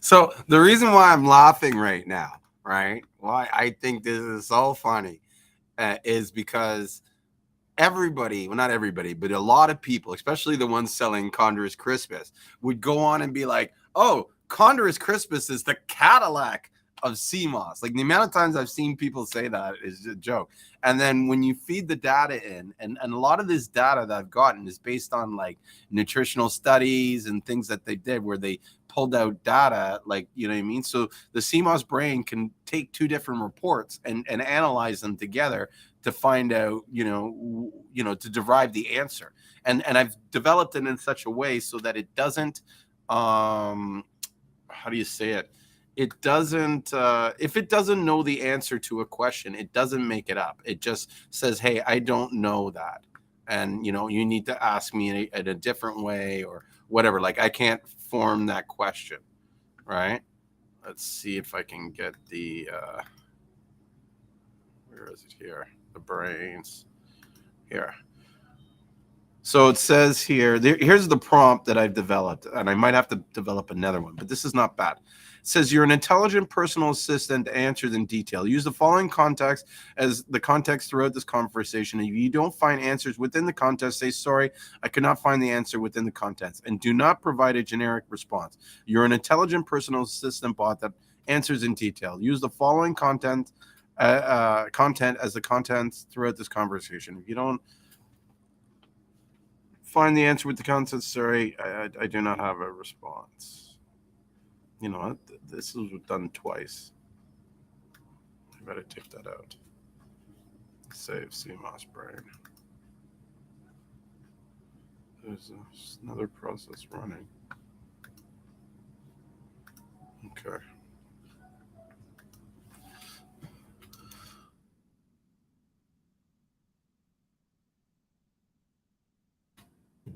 S1: So the reason why I'm laughing right now, right? Why I think this is so funny is because everybody, well, not everybody, but a lot of people, especially the ones selling Chondrus crispus, would go on and be like, oh, Chondrus crispus is the Cadillac of Seamoss. Like the amount of times I've seen people say that is a joke. And then when you feed the data in, and a lot of this data that I've gotten is based on like nutritional studies and things that they did where they pulled out data, like, you know what I mean? So the Seamoss brain can take two different reports and analyze them together to find out, to derive the answer. And I've developed it in such a way so that it doesn't, how do you say it? It doesn't, if it doesn't know the answer to a question, it doesn't make it up. It just says, hey, I don't know that. And, you need to ask me in a different way or whatever. Like I can't form that question, right? Let's see if I can get the, where is it here? The brains here. So it says here, here's the prompt that I've developed, and I might have to develop another one, but this is not bad. It says, you're an intelligent personal assistant, answers in detail. Use the following context as the context throughout this conversation. If you don't find answers within the context, say, sorry, I could not find the answer within the context, and do not provide a generic response. You're an intelligent personal assistant bot that answers in detail. Use the following content as the contents throughout this conversation. If you don't find the answer with the content, sorry, I do not have a response. You know what? This was done twice. I better take that out. Save Seamoss brain. There's another process running. Okay.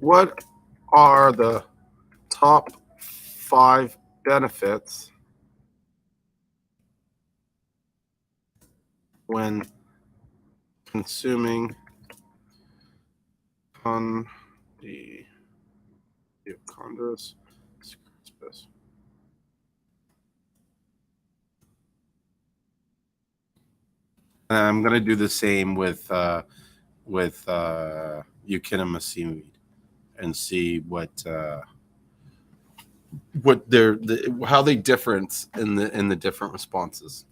S1: What are the top 5 benefits when consuming Chondrus crispus? I'm going to do the same with Euchinima seaweed and see how they difference in the different responses.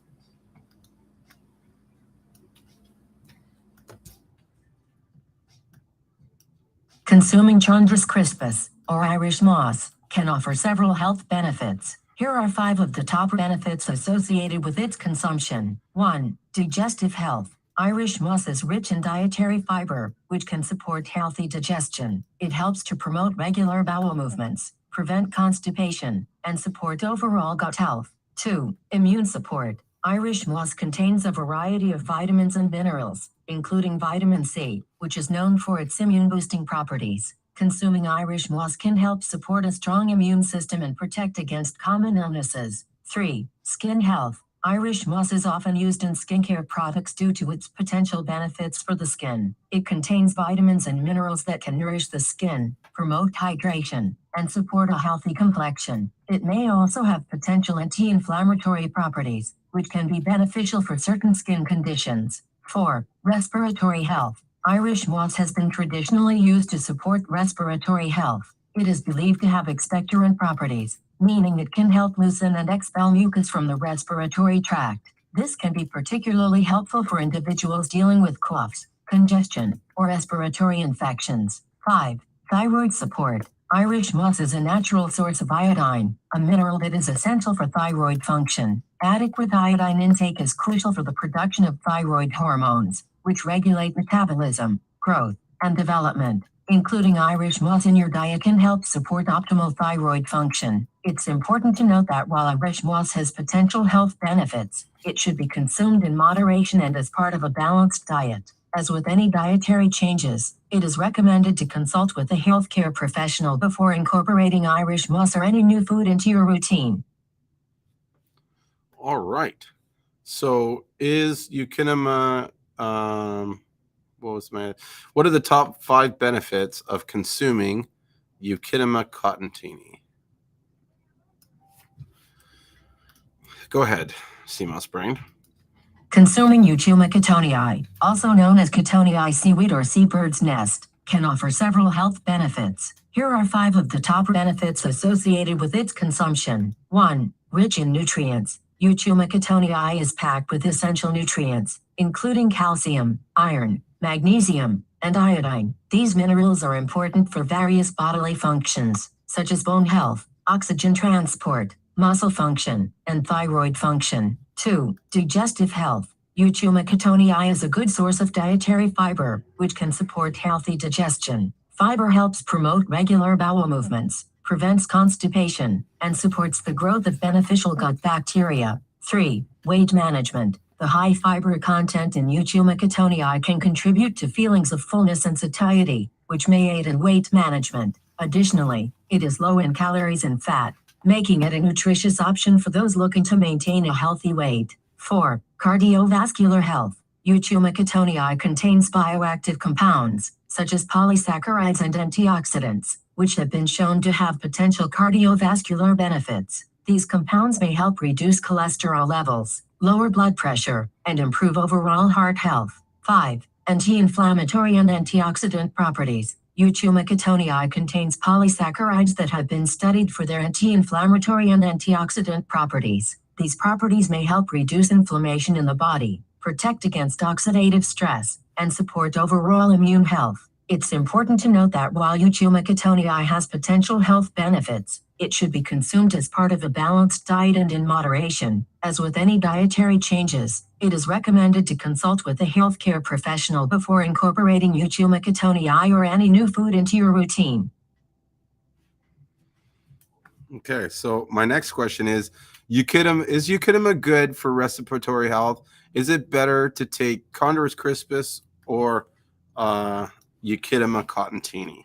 S2: Consuming Chondrus crispus, or Irish moss, can offer several health benefits. Here are 5 of the top benefits associated with its consumption. 1. Digestive health. Irish moss is rich in dietary fiber, which can support healthy digestion. It helps to promote regular bowel movements, prevent constipation, and support overall gut health. 2. Immune support. Irish moss contains a variety of vitamins and minerals, including vitamin C, which is known for its immune-boosting properties. Consuming Irish moss can help support a strong immune system and protect against common illnesses. 3. Skin health. Irish moss is often used in skincare products due to its potential benefits for the skin. It contains vitamins and minerals that can nourish the skin, promote hydration, and support a healthy complexion. It may also have potential anti-inflammatory properties, which can be beneficial for certain skin conditions. 4. Respiratory health. Irish moss has been traditionally used to support respiratory health. It is believed to have expectorant properties, meaning it can help loosen and expel mucus from the respiratory tract. This can be particularly helpful for individuals dealing with coughs, congestion, or respiratory infections. 5. Thyroid support. Irish moss is a natural source of iodine, a mineral that is essential for thyroid function. Adequate iodine intake is crucial for the production of thyroid hormones, which regulate metabolism, growth, and development. Including Irish moss in your diet can help support optimal thyroid function. It's important to note that while Irish moss has potential health benefits, it should be consumed in moderation and as part of a balanced diet. As with any dietary changes, it is recommended to consult with a healthcare professional before incorporating Irish moss or any new food into your routine.
S1: All right. So is eukinema, what are the top 5 benefits of consuming eukinema cottonini? Go ahead, Seamoss Brain.
S2: Consuming Eucheuma cottonii, also known as cottonii seaweed or seabird's nest, can offer several health benefits. Here are 5 of the top benefits associated with its consumption. 1. Rich in nutrients. Eucheuma cottonii is packed with essential nutrients, including calcium, iron, magnesium, and iodine. These minerals are important for various bodily functions, such as bone health, oxygen transport, muscle function, and thyroid function. 2. Digestive health. Eucheuma cottonii is a good source of dietary fiber, which can support healthy digestion. Fiber helps promote regular bowel movements, prevents constipation, and supports the growth of beneficial gut bacteria. 3. Weight management. The high fiber content in Eucheuma cottonii can contribute to feelings of fullness and satiety, which may aid in weight management. Additionally, it is low in calories and fat, making it a nutritious option for those looking to maintain a healthy weight. 4. Cardiovascular health. Eucheuma cottonii contains bioactive compounds, such as polysaccharides and antioxidants, which have been shown to have potential cardiovascular benefits. These compounds may help reduce cholesterol levels, lower blood pressure, and improve overall heart health. 5. Anti-inflammatory and antioxidant properties. Eucheuma cottonii contains polysaccharides that have been studied for their anti-inflammatory and antioxidant properties. These properties may help reduce inflammation in the body, protect against oxidative stress, and support overall immune health. It's important to note that while Eucheuma cottonii has potential health benefits, it should be consumed as part of a balanced diet and in moderation. As with any dietary changes, it is recommended to consult with a healthcare professional before incorporating Eucheuma cottonii or any new food into your routine.
S1: Okay, so my next question is eukinema good for respiratory health? Is it better to take Chondrus crispus or Eukinema cottonini?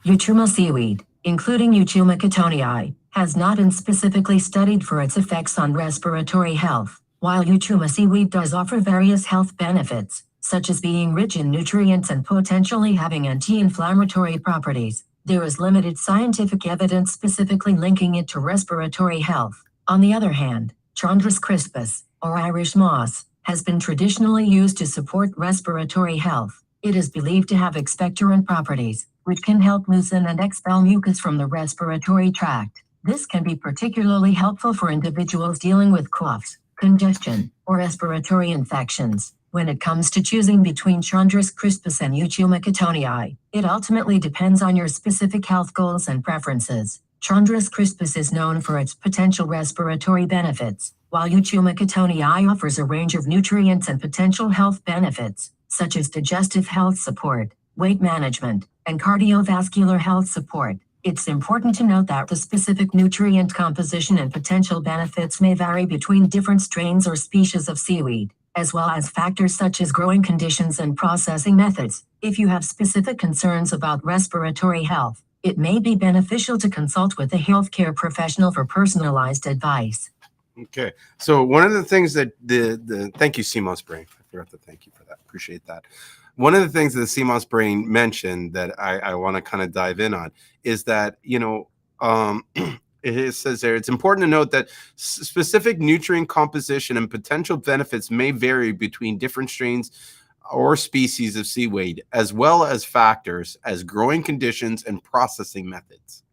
S2: Eucheuma seaweed, including Eucheuma cottonii, has not been specifically studied for its effects on respiratory health. While Eucheuma seaweed does offer various health benefits, such as being rich in nutrients and potentially having anti-inflammatory properties, there is limited scientific evidence specifically linking it to respiratory health. On the other hand, Chondrus crispus, or Irish moss, has been traditionally used to support respiratory health. It is believed to have expectorant properties, which can help loosen and expel mucus from the respiratory tract. This can be particularly helpful for individuals dealing with coughs, congestion, or respiratory infections. When it comes to choosing between Chondrus crispus and Eucheuma cottonii, it ultimately depends on your specific health goals and preferences. Chondrus crispus is known for its potential respiratory benefits, while Eucheuma cottonii offers a range of nutrients and potential health benefits, such as digestive health support, weight management, and cardiovascular health support. It's important to note that the specific nutrient composition and potential benefits may vary between different strains or species of seaweed, as well as factors such as growing conditions and processing methods. If you have specific concerns about respiratory health, it may be beneficial to consult with a healthcare professional for personalized advice.
S1: Okay. So one of the things that thank you, Seamoss Brain. I forgot to thank you for that. Appreciate that. One of the things that the Seamoss Brain mentioned that I want to kind of dive in on is that, it says there, it's important to note that specific nutrient composition and potential benefits may vary between different strains or species of seaweed, as well as factors as growing conditions and processing methods.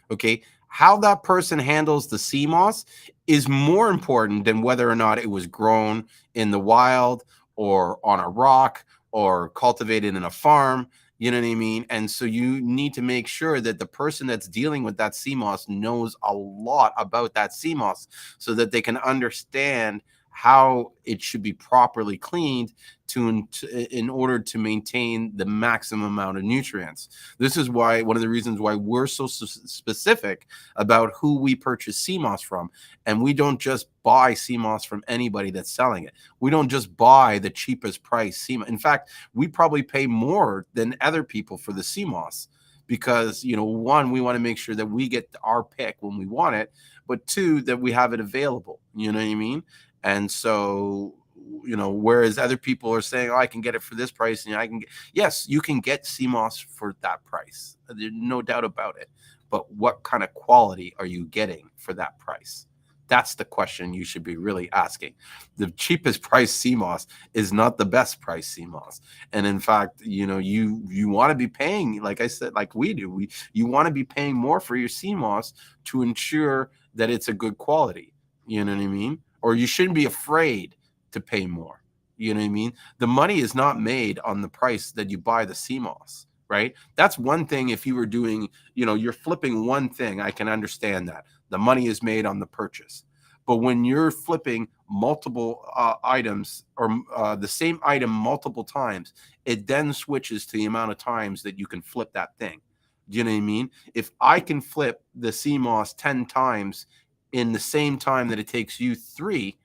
S1: Okay. How that person handles the sea moss is more important than whether or not it was grown in the wild or on a rock or cultivated in a farm. You know what I mean? And so you need to make sure that the person that's dealing with that sea moss knows a lot about that sea moss so that they can understand how it should be properly cleaned in order to maintain the maximum amount of nutrients. This is why one of the reasons why we're so specific about who we purchase sea moss from. And we don't just buy sea moss from anybody that's selling it. We don't just buy the cheapest price sea moss. In fact, we probably pay more than other people for the sea moss because, one, we want to make sure that we get our pick when we want it, but two, that we have it available. You know what I mean? And so, whereas other people are saying, oh, I can get it for this price. And yes, you can get sea moss for that price. There's no doubt about it. But what kind of quality are you getting for that price? That's the question you should be really asking. The cheapest price sea moss is not the best price sea moss. And in fact, you want to be paying, like I said, like we do, you want to be paying more for your sea moss to ensure that it's a good quality. You know what I mean? Or you shouldn't be afraid to pay more. You know what I mean? The money is not made on the price that you buy the sea moss, right? That's one thing. If you were doing, you're flipping one thing, I can understand that. The money is made on the purchase. But when you're flipping multiple items or the same item multiple times, it then switches to the amount of times that you can flip that thing. Do you know what I mean? If I can flip the sea moss 10 times in the same time that it takes you 3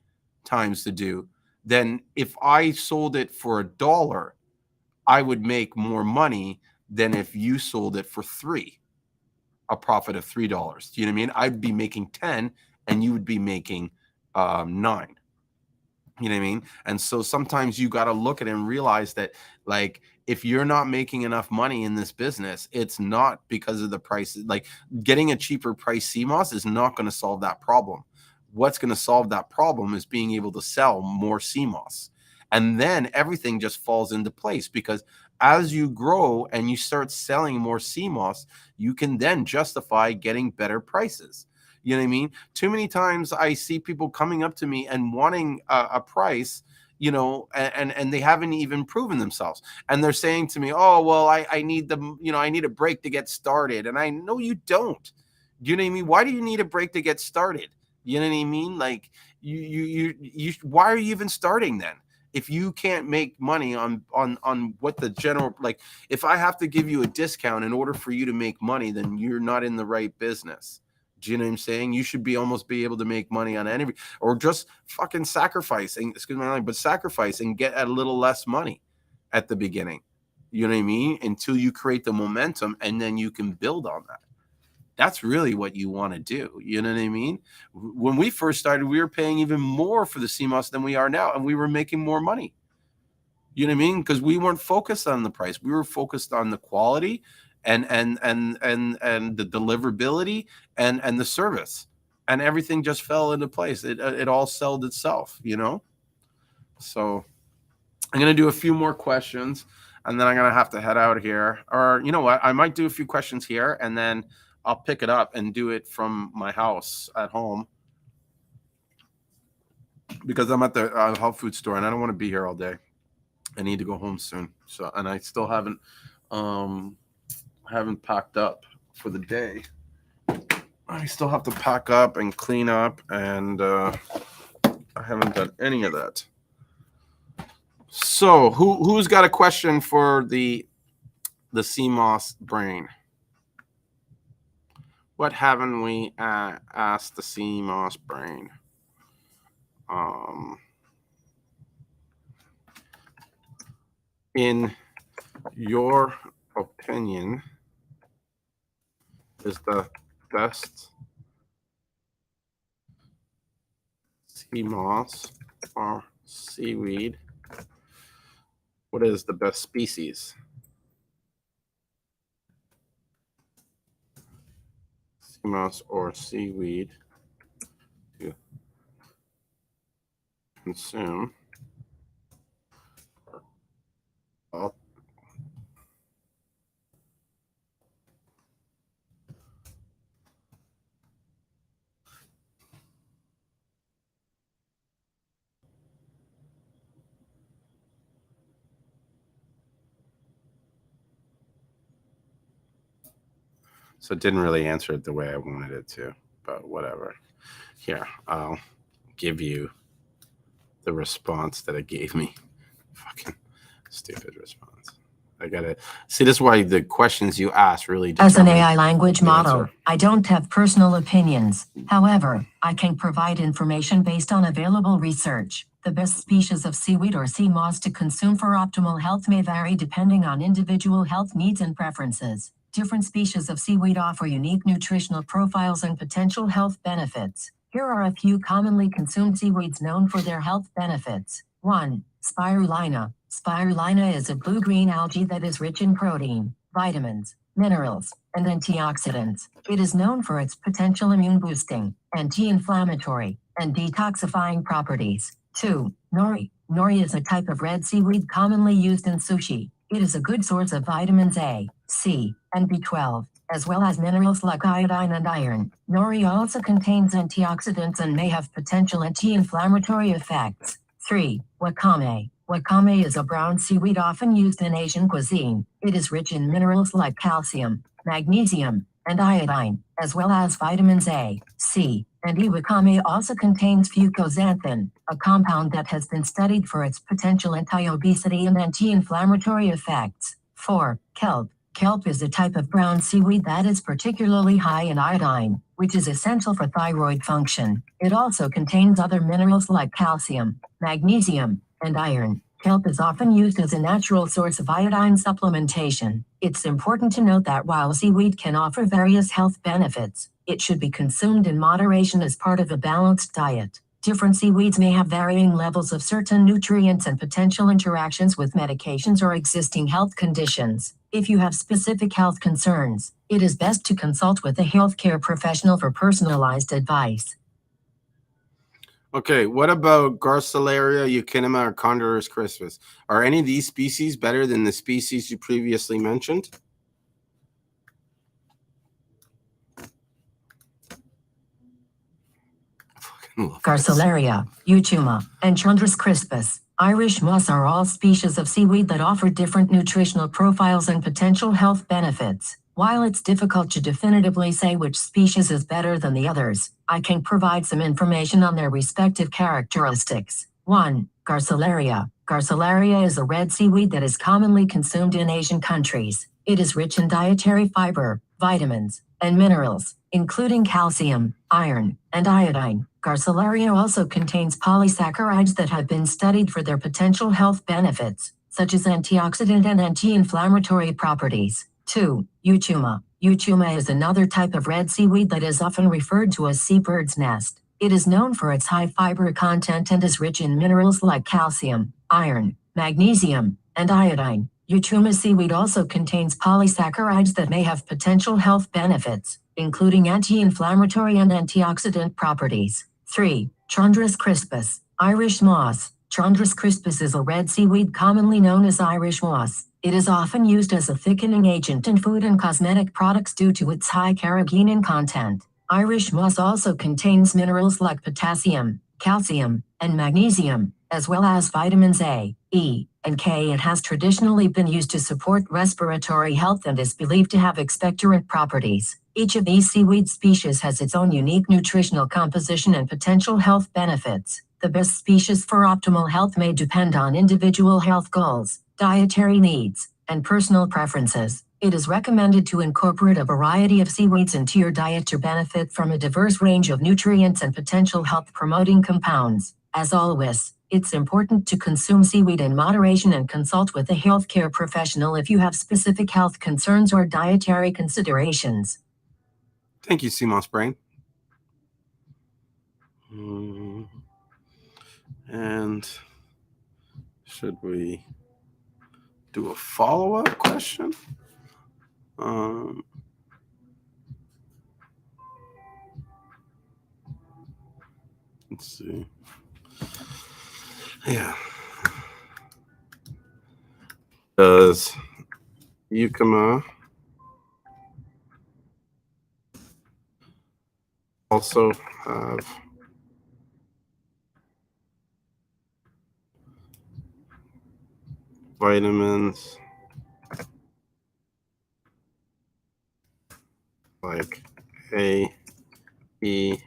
S1: times to do, then if I sold it for $1, I would make more money than if you sold it for 3, a profit of $3. Do you know what I mean? I'd be making 10 and you would be making 9. You know what I mean? And so sometimes you got to look at it and realize that, like, if you're not making enough money in this business, it's not because of the price. Like, getting a cheaper price sea moss is not going to solve that problem. What's going to solve that problem is being able to sell more sea moss. And then everything just falls into place, because as you grow and you start selling more sea moss, you can then justify getting better prices. You know what I mean? Too many times I see people coming up to me and wanting a price, and they haven't even proven themselves. And they're saying to me, oh, well, I need I need a break to get started. And I know you don't. Do you know what I mean? Why do you need a break to get started? You know what I mean? Like, you why are you even starting then? If you can't make money on what the general, like, if I have to give you a discount in order for you to make money, then you're not in the right business. Do you know what I'm saying? You should be able to make money on any, or just fucking sacrifice and sacrifice and get a little less money at the beginning. You know what I mean? Until you create the momentum, and then you can build on that. That's really what you want to do. You know what I mean? When we first started, we were paying even more for the sea moss than we are now, and we were making more money. You know what I mean? Because we weren't focused on the price. We were focused on the quality and the deliverability and the service, and everything just fell into place. It all sold itself, So I'm gonna do a few more questions, and then I'm gonna have to head out here. Or you know what? I might do a few questions here, and then I'll pick it up and do it from my house at home, because I'm at the health food store and I don't want to be here all day. I need to go home soon. So, and I still haven't packed up for the day. I still have to pack up and clean up, and I haven't done any of that. So, who's got a question for the Seamoss Brain? What haven't we asked the Seamoss brain? In your opinion, is the best Seamoss or seaweed? What is the best species? Seamoss or seaweed to consume? Well, so it didn't really answer it the way I wanted it to, but whatever. Here, I'll give you the response that it gave me. Fucking stupid response. I gotta see. This is why the questions you ask really
S2: As an
S1: determine
S2: AI language
S1: the
S2: model,
S1: answer.
S2: I don't have personal opinions. However, I can provide information based on available research. The best species of seaweed or sea moss to consume for optimal health may vary depending on individual health needs and preferences. Different species of seaweed offer unique nutritional profiles and potential health benefits. Here are a few commonly consumed seaweeds known for their health benefits. 1. Spirulina. Spirulina is a blue-green algae that is rich in protein, vitamins, minerals, and antioxidants. It is known for its potential immune-boosting, anti-inflammatory, and detoxifying properties. 2. Nori. Nori is a type of red seaweed commonly used in sushi. It is a good source of vitamins A, C, and B12, as well as minerals like iodine and iron. Nori also contains antioxidants and may have potential anti-inflammatory effects. 3. Wakame. Wakame is a brown seaweed often used in Asian cuisine. It is rich in minerals like calcium, magnesium, and iodine, as well as vitamins A, C, and E. Wakame also contains fucoxanthin, a compound that has been studied for its potential anti-obesity and anti-inflammatory effects. 4. Kelp. Kelp is a type of brown seaweed that is particularly high in iodine, which is essential for thyroid function. It also contains other minerals like calcium, magnesium, and iron. Kelp is often used as a natural source of iodine supplementation. It's important to note that while seaweed can offer various health benefits, it should be consumed in moderation as part of a balanced diet. Different seaweeds may have varying levels of certain nutrients and potential interactions with medications or existing health conditions. If you have specific health concerns, it is best to consult with a healthcare professional for personalized advice.
S1: Okay, what about Garcilaria, Eukinema, or Condorus crispus? Are any of these species better than the species you previously mentioned?
S2: Garcilaria, Euchuma, and Condorus crispus, Irish moss are all species of seaweed that offer different nutritional profiles and potential health benefits. While it's difficult to definitively say which species is better than the others, I can provide some information on their respective characteristics. 1. Garcilaria. Garcilaria is a red seaweed that is commonly consumed in Asian countries. It is rich in dietary fiber, vitamins, and minerals, including calcium, iron, and iodine. Garcilaria also contains polysaccharides that have been studied for their potential health benefits, such as antioxidant and anti-inflammatory properties. 2. Euchuma. Euchuma is another type of red seaweed that is often referred to as seabird's nest. It is known for its high fiber content and is rich in minerals like calcium, iron, magnesium, and iodine. Euchuma seaweed also contains polysaccharides that may have potential health benefits, including anti-inflammatory and antioxidant properties. 3. Condorus crispus. Irish moss. Condorus crispus is a red seaweed commonly known as Irish moss. It is often used as a thickening agent in food and cosmetic products due to its high carrageenan content. Irish moss also contains minerals like potassium, calcium, and magnesium, as well as vitamins A, E, and K. It has traditionally been used to support respiratory health and is believed to have expectorant properties. Each of these seaweed species has its own unique nutritional composition and potential health benefits. The best species for optimal health may depend on individual health goals, dietary needs, and personal preferences. It is recommended to incorporate a variety of seaweeds into your diet to benefit from a diverse range of nutrients and potential health-promoting compounds. As always, it's important to consume seaweed in moderation and consult with a healthcare professional if you have specific health concerns or dietary considerations.
S1: Thank you, Seamoss Brain. And should we do a follow-up question? Let's see. Yeah. Does Yucama also have vitamins like A, E,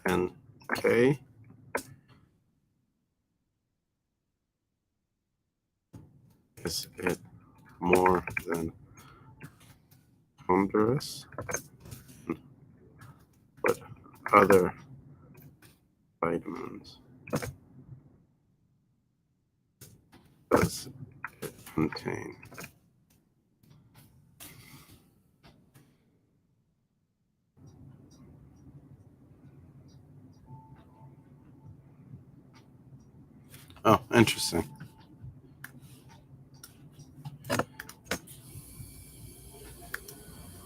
S1: and K? Is it more than ponderous? What other vitamins does it contain? Oh, interesting.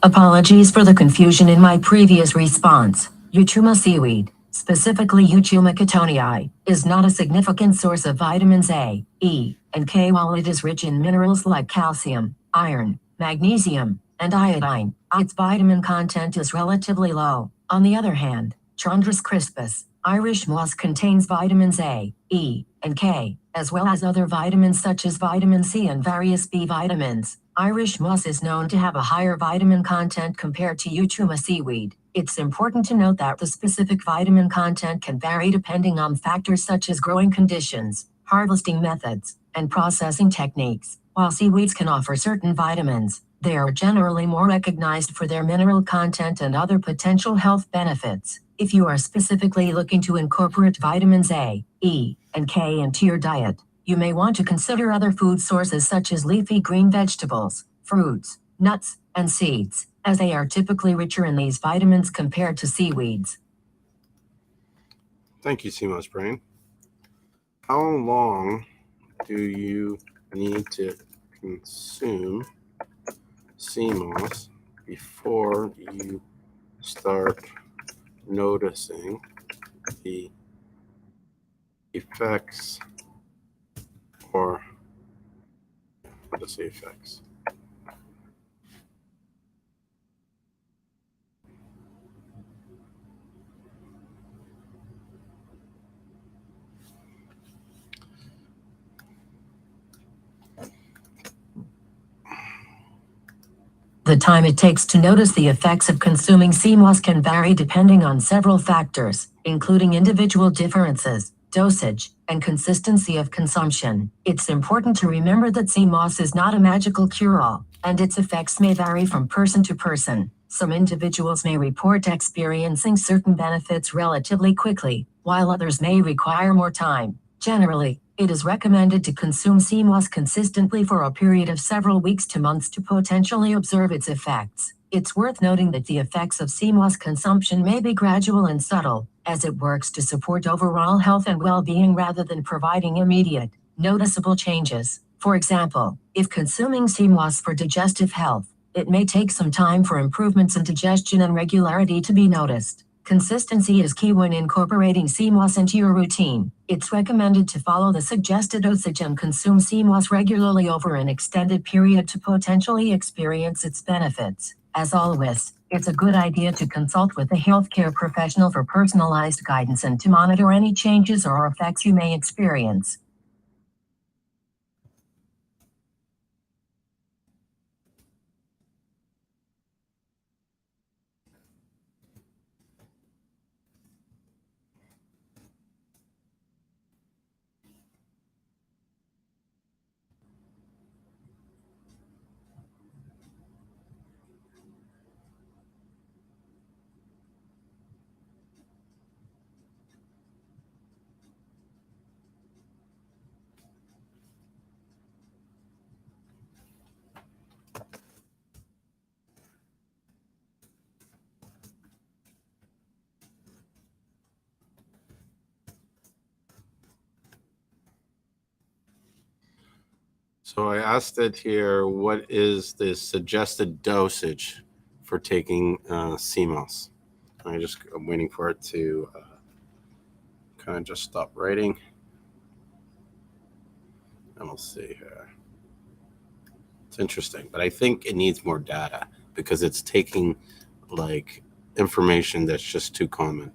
S2: Apologies for the confusion in my previous response. Euchuma seaweed, specifically Euchuma cotonii, is not a significant source of vitamins A, E, and K while it is rich in minerals like calcium, iron, magnesium, and iodine. Its vitamin content is relatively low. On the other hand, Chondrus crispus, Irish moss contains vitamins A, E, and K, as well as other vitamins such as vitamin C and various B vitamins. Irish moss is known to have a higher vitamin content compared to Euchuma seaweed. It's important to note that the specific vitamin content can vary depending on factors such as growing conditions, harvesting methods, and processing techniques. While seaweeds can offer certain vitamins, they are generally more recognized for their mineral content and other potential health benefits. If you are specifically looking to incorporate vitamins A, E, and K into your diet, you may want to consider other food sources such as leafy green vegetables, fruits, nuts, and seeds, as they are typically richer in these vitamins compared to seaweeds.
S1: Thank you, Seamoss Brain. How long do you need to consume Seamoss before you start noticing the effects, or what is the effects?
S2: The time it takes to notice the effects of consuming Seamoss can vary depending on several factors, including individual differences, dosage, and consistency of consumption. It's important to remember that Seamoss is not a magical cure-all, and its effects may vary from person to person. Some individuals may report experiencing certain benefits relatively quickly, while others may require more time. Generally, it is recommended to consume Seamoss consistently for a period of several weeks to months to potentially observe its effects. It's worth noting that the effects of Seamoss consumption may be gradual and subtle, as it works to support overall health and well-being rather than providing immediate, noticeable changes. For example, if consuming Seamoss for digestive health, it may take some time for improvements in digestion and regularity to be noticed. Consistency is key when incorporating Seamoss into your routine. It's recommended to follow the suggested dosage and consume Seamoss regularly over an extended period to potentially experience its benefits. As always, it's a good idea to consult with a healthcare professional for personalized guidance and to monitor any changes or effects you may experience.
S1: So I asked it here, what is the suggested dosage for taking Seamoss? I'm waiting for it to kind of just stop writing. And we'll see here. It's interesting, but I think it needs more data because it's taking like information that's just too common.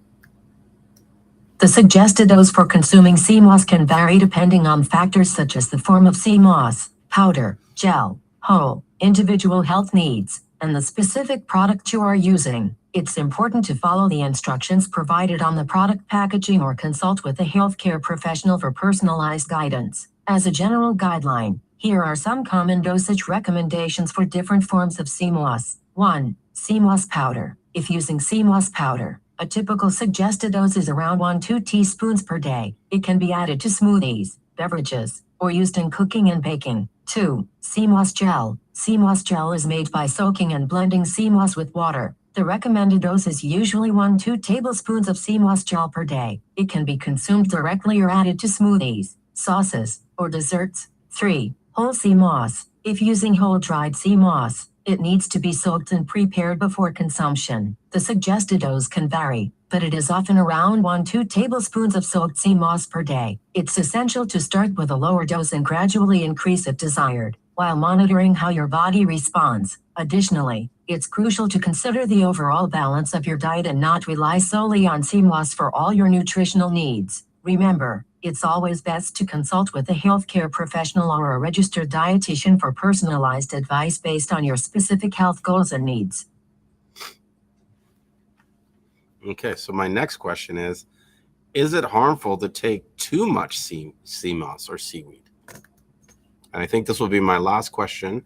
S2: The suggested dose for consuming Seamoss can vary depending on factors such as the form of Seamoss, powder, gel, whole, individual health needs, and the specific product you are using. It's important to follow the instructions provided on the product packaging or consult with a healthcare professional for personalized guidance. As a general guideline, here are some common dosage recommendations for different forms of Seamoss. 1. Seamoss powder. If using Seamoss powder, a typical suggested dose is around 1-2 teaspoons per day. It can be added to smoothies, beverages, or used in cooking and baking. 2. Seamoss gel. Seamoss gel is made by soaking and blending Seamoss with water. The recommended dose is usually 1-2 tablespoons of Seamoss gel per day. It can be consumed directly or added to smoothies, sauces, or desserts. 3. Whole Seamoss. If using whole dried Seamoss, it needs to be soaked and prepared before consumption. The suggested dose can vary, but it is often around 1-2 tablespoons of soaked Seamoss per day. It's essential to start with a lower dose and gradually increase if desired, while monitoring how your body responds. Additionally, it's crucial to consider the overall balance of your diet and not rely solely on Seamoss for all your nutritional needs. Remember, it's always best to consult with a healthcare professional or a registered dietitian for personalized advice based on your specific health goals and needs.
S1: Okay, so my next question is it harmful to take too much sea moss or seaweed? And I think this will be my last question,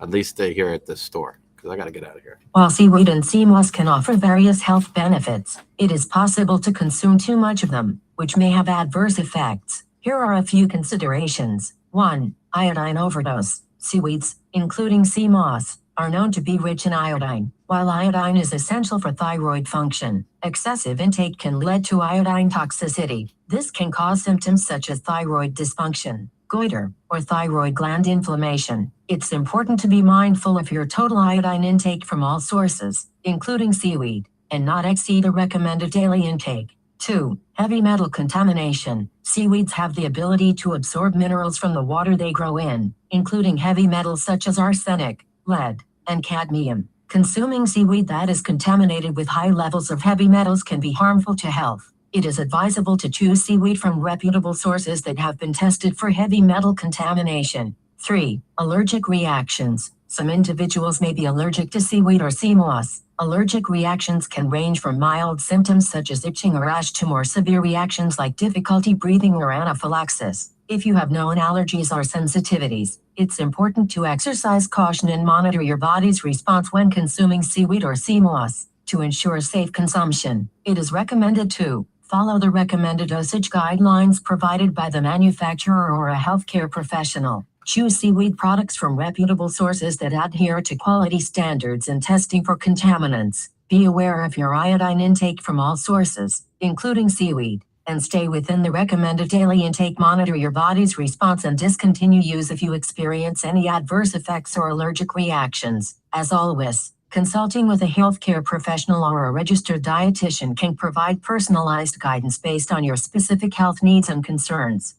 S1: at least here at this store, because I got to get out of here.
S2: While seaweed and sea moss can offer various health benefits, it is possible to consume too much of them, which may have adverse effects. Here are a few considerations. 1. Iodine overdose. Seaweeds, including sea moss, are known to be rich in iodine. While iodine is essential for thyroid function, excessive intake can lead to iodine toxicity. This can cause symptoms such as thyroid dysfunction, goiter, or thyroid gland inflammation. It's important to be mindful of your total iodine intake from all sources, including seaweed, and not exceed the recommended daily intake. 2. Heavy metal contamination. Seaweeds have the ability to absorb minerals from the water they grow in, including heavy metals such as arsenic, lead, and cadmium. Consuming seaweed that is contaminated with high levels of heavy metals can be harmful to health. It is advisable to choose seaweed from reputable sources that have been tested for heavy metal contamination. 3. Allergic reactions. Some individuals may be allergic to seaweed or sea moss. Allergic reactions can range from mild symptoms such as itching or rash to more severe reactions like difficulty breathing or anaphylaxis. If you have known allergies or sensitivities, it's important to exercise caution and monitor your body's response when consuming seaweed or sea moss. To ensure safe consumption, it is recommended to follow the recommended dosage guidelines provided by the manufacturer or a healthcare professional. Choose seaweed products from reputable sources that adhere to quality standards and testing for contaminants. Be aware of your iodine intake from all sources, including seaweed, and stay within the recommended daily intake. Monitor your body's response and discontinue use if you experience any adverse effects or allergic reactions. As always, consulting with a healthcare professional or a registered dietitian can provide personalized guidance based on your specific health needs and concerns.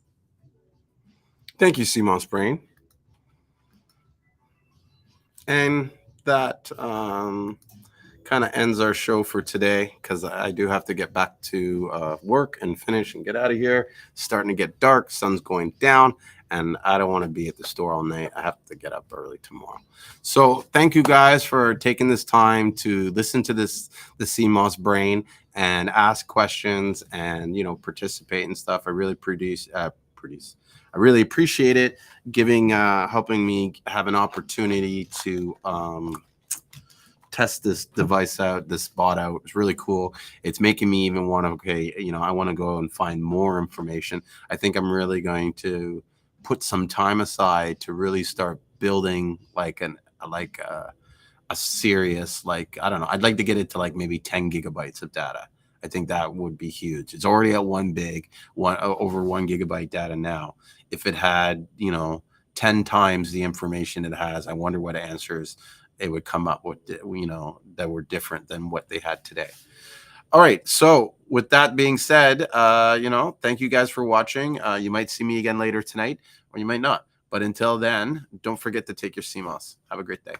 S1: Thank you, Seamoss Brain. And that kind of ends our show for today because I do have to get back to work and finish and get out of here. It's starting to get dark, sun's going down, and I don't want to be at the store all night. I have to get up early tomorrow. So thank you guys for taking this time to listen to the Seamoss Brain and ask questions and participate and stuff. I really I really appreciate it, helping me have an opportunity to test this device out, this bot out. It's really cool. It's making me even want to, I want to go and find more information. I think I'm really going to put some time aside to really start building a serious, I don't know, I'd like to get it to maybe 10 gigabytes of data. I think that would be huge. It's already at over 1 gigabyte data now. If it had, 10 times the information it has. I wonder what answers it would come up with, you know, that were different than what they had today. All right. So with that being said, you know, thank you guys for watching. You might see me again later tonight, or you might not. But until then, don't forget to take your Seamoss. Have a great day.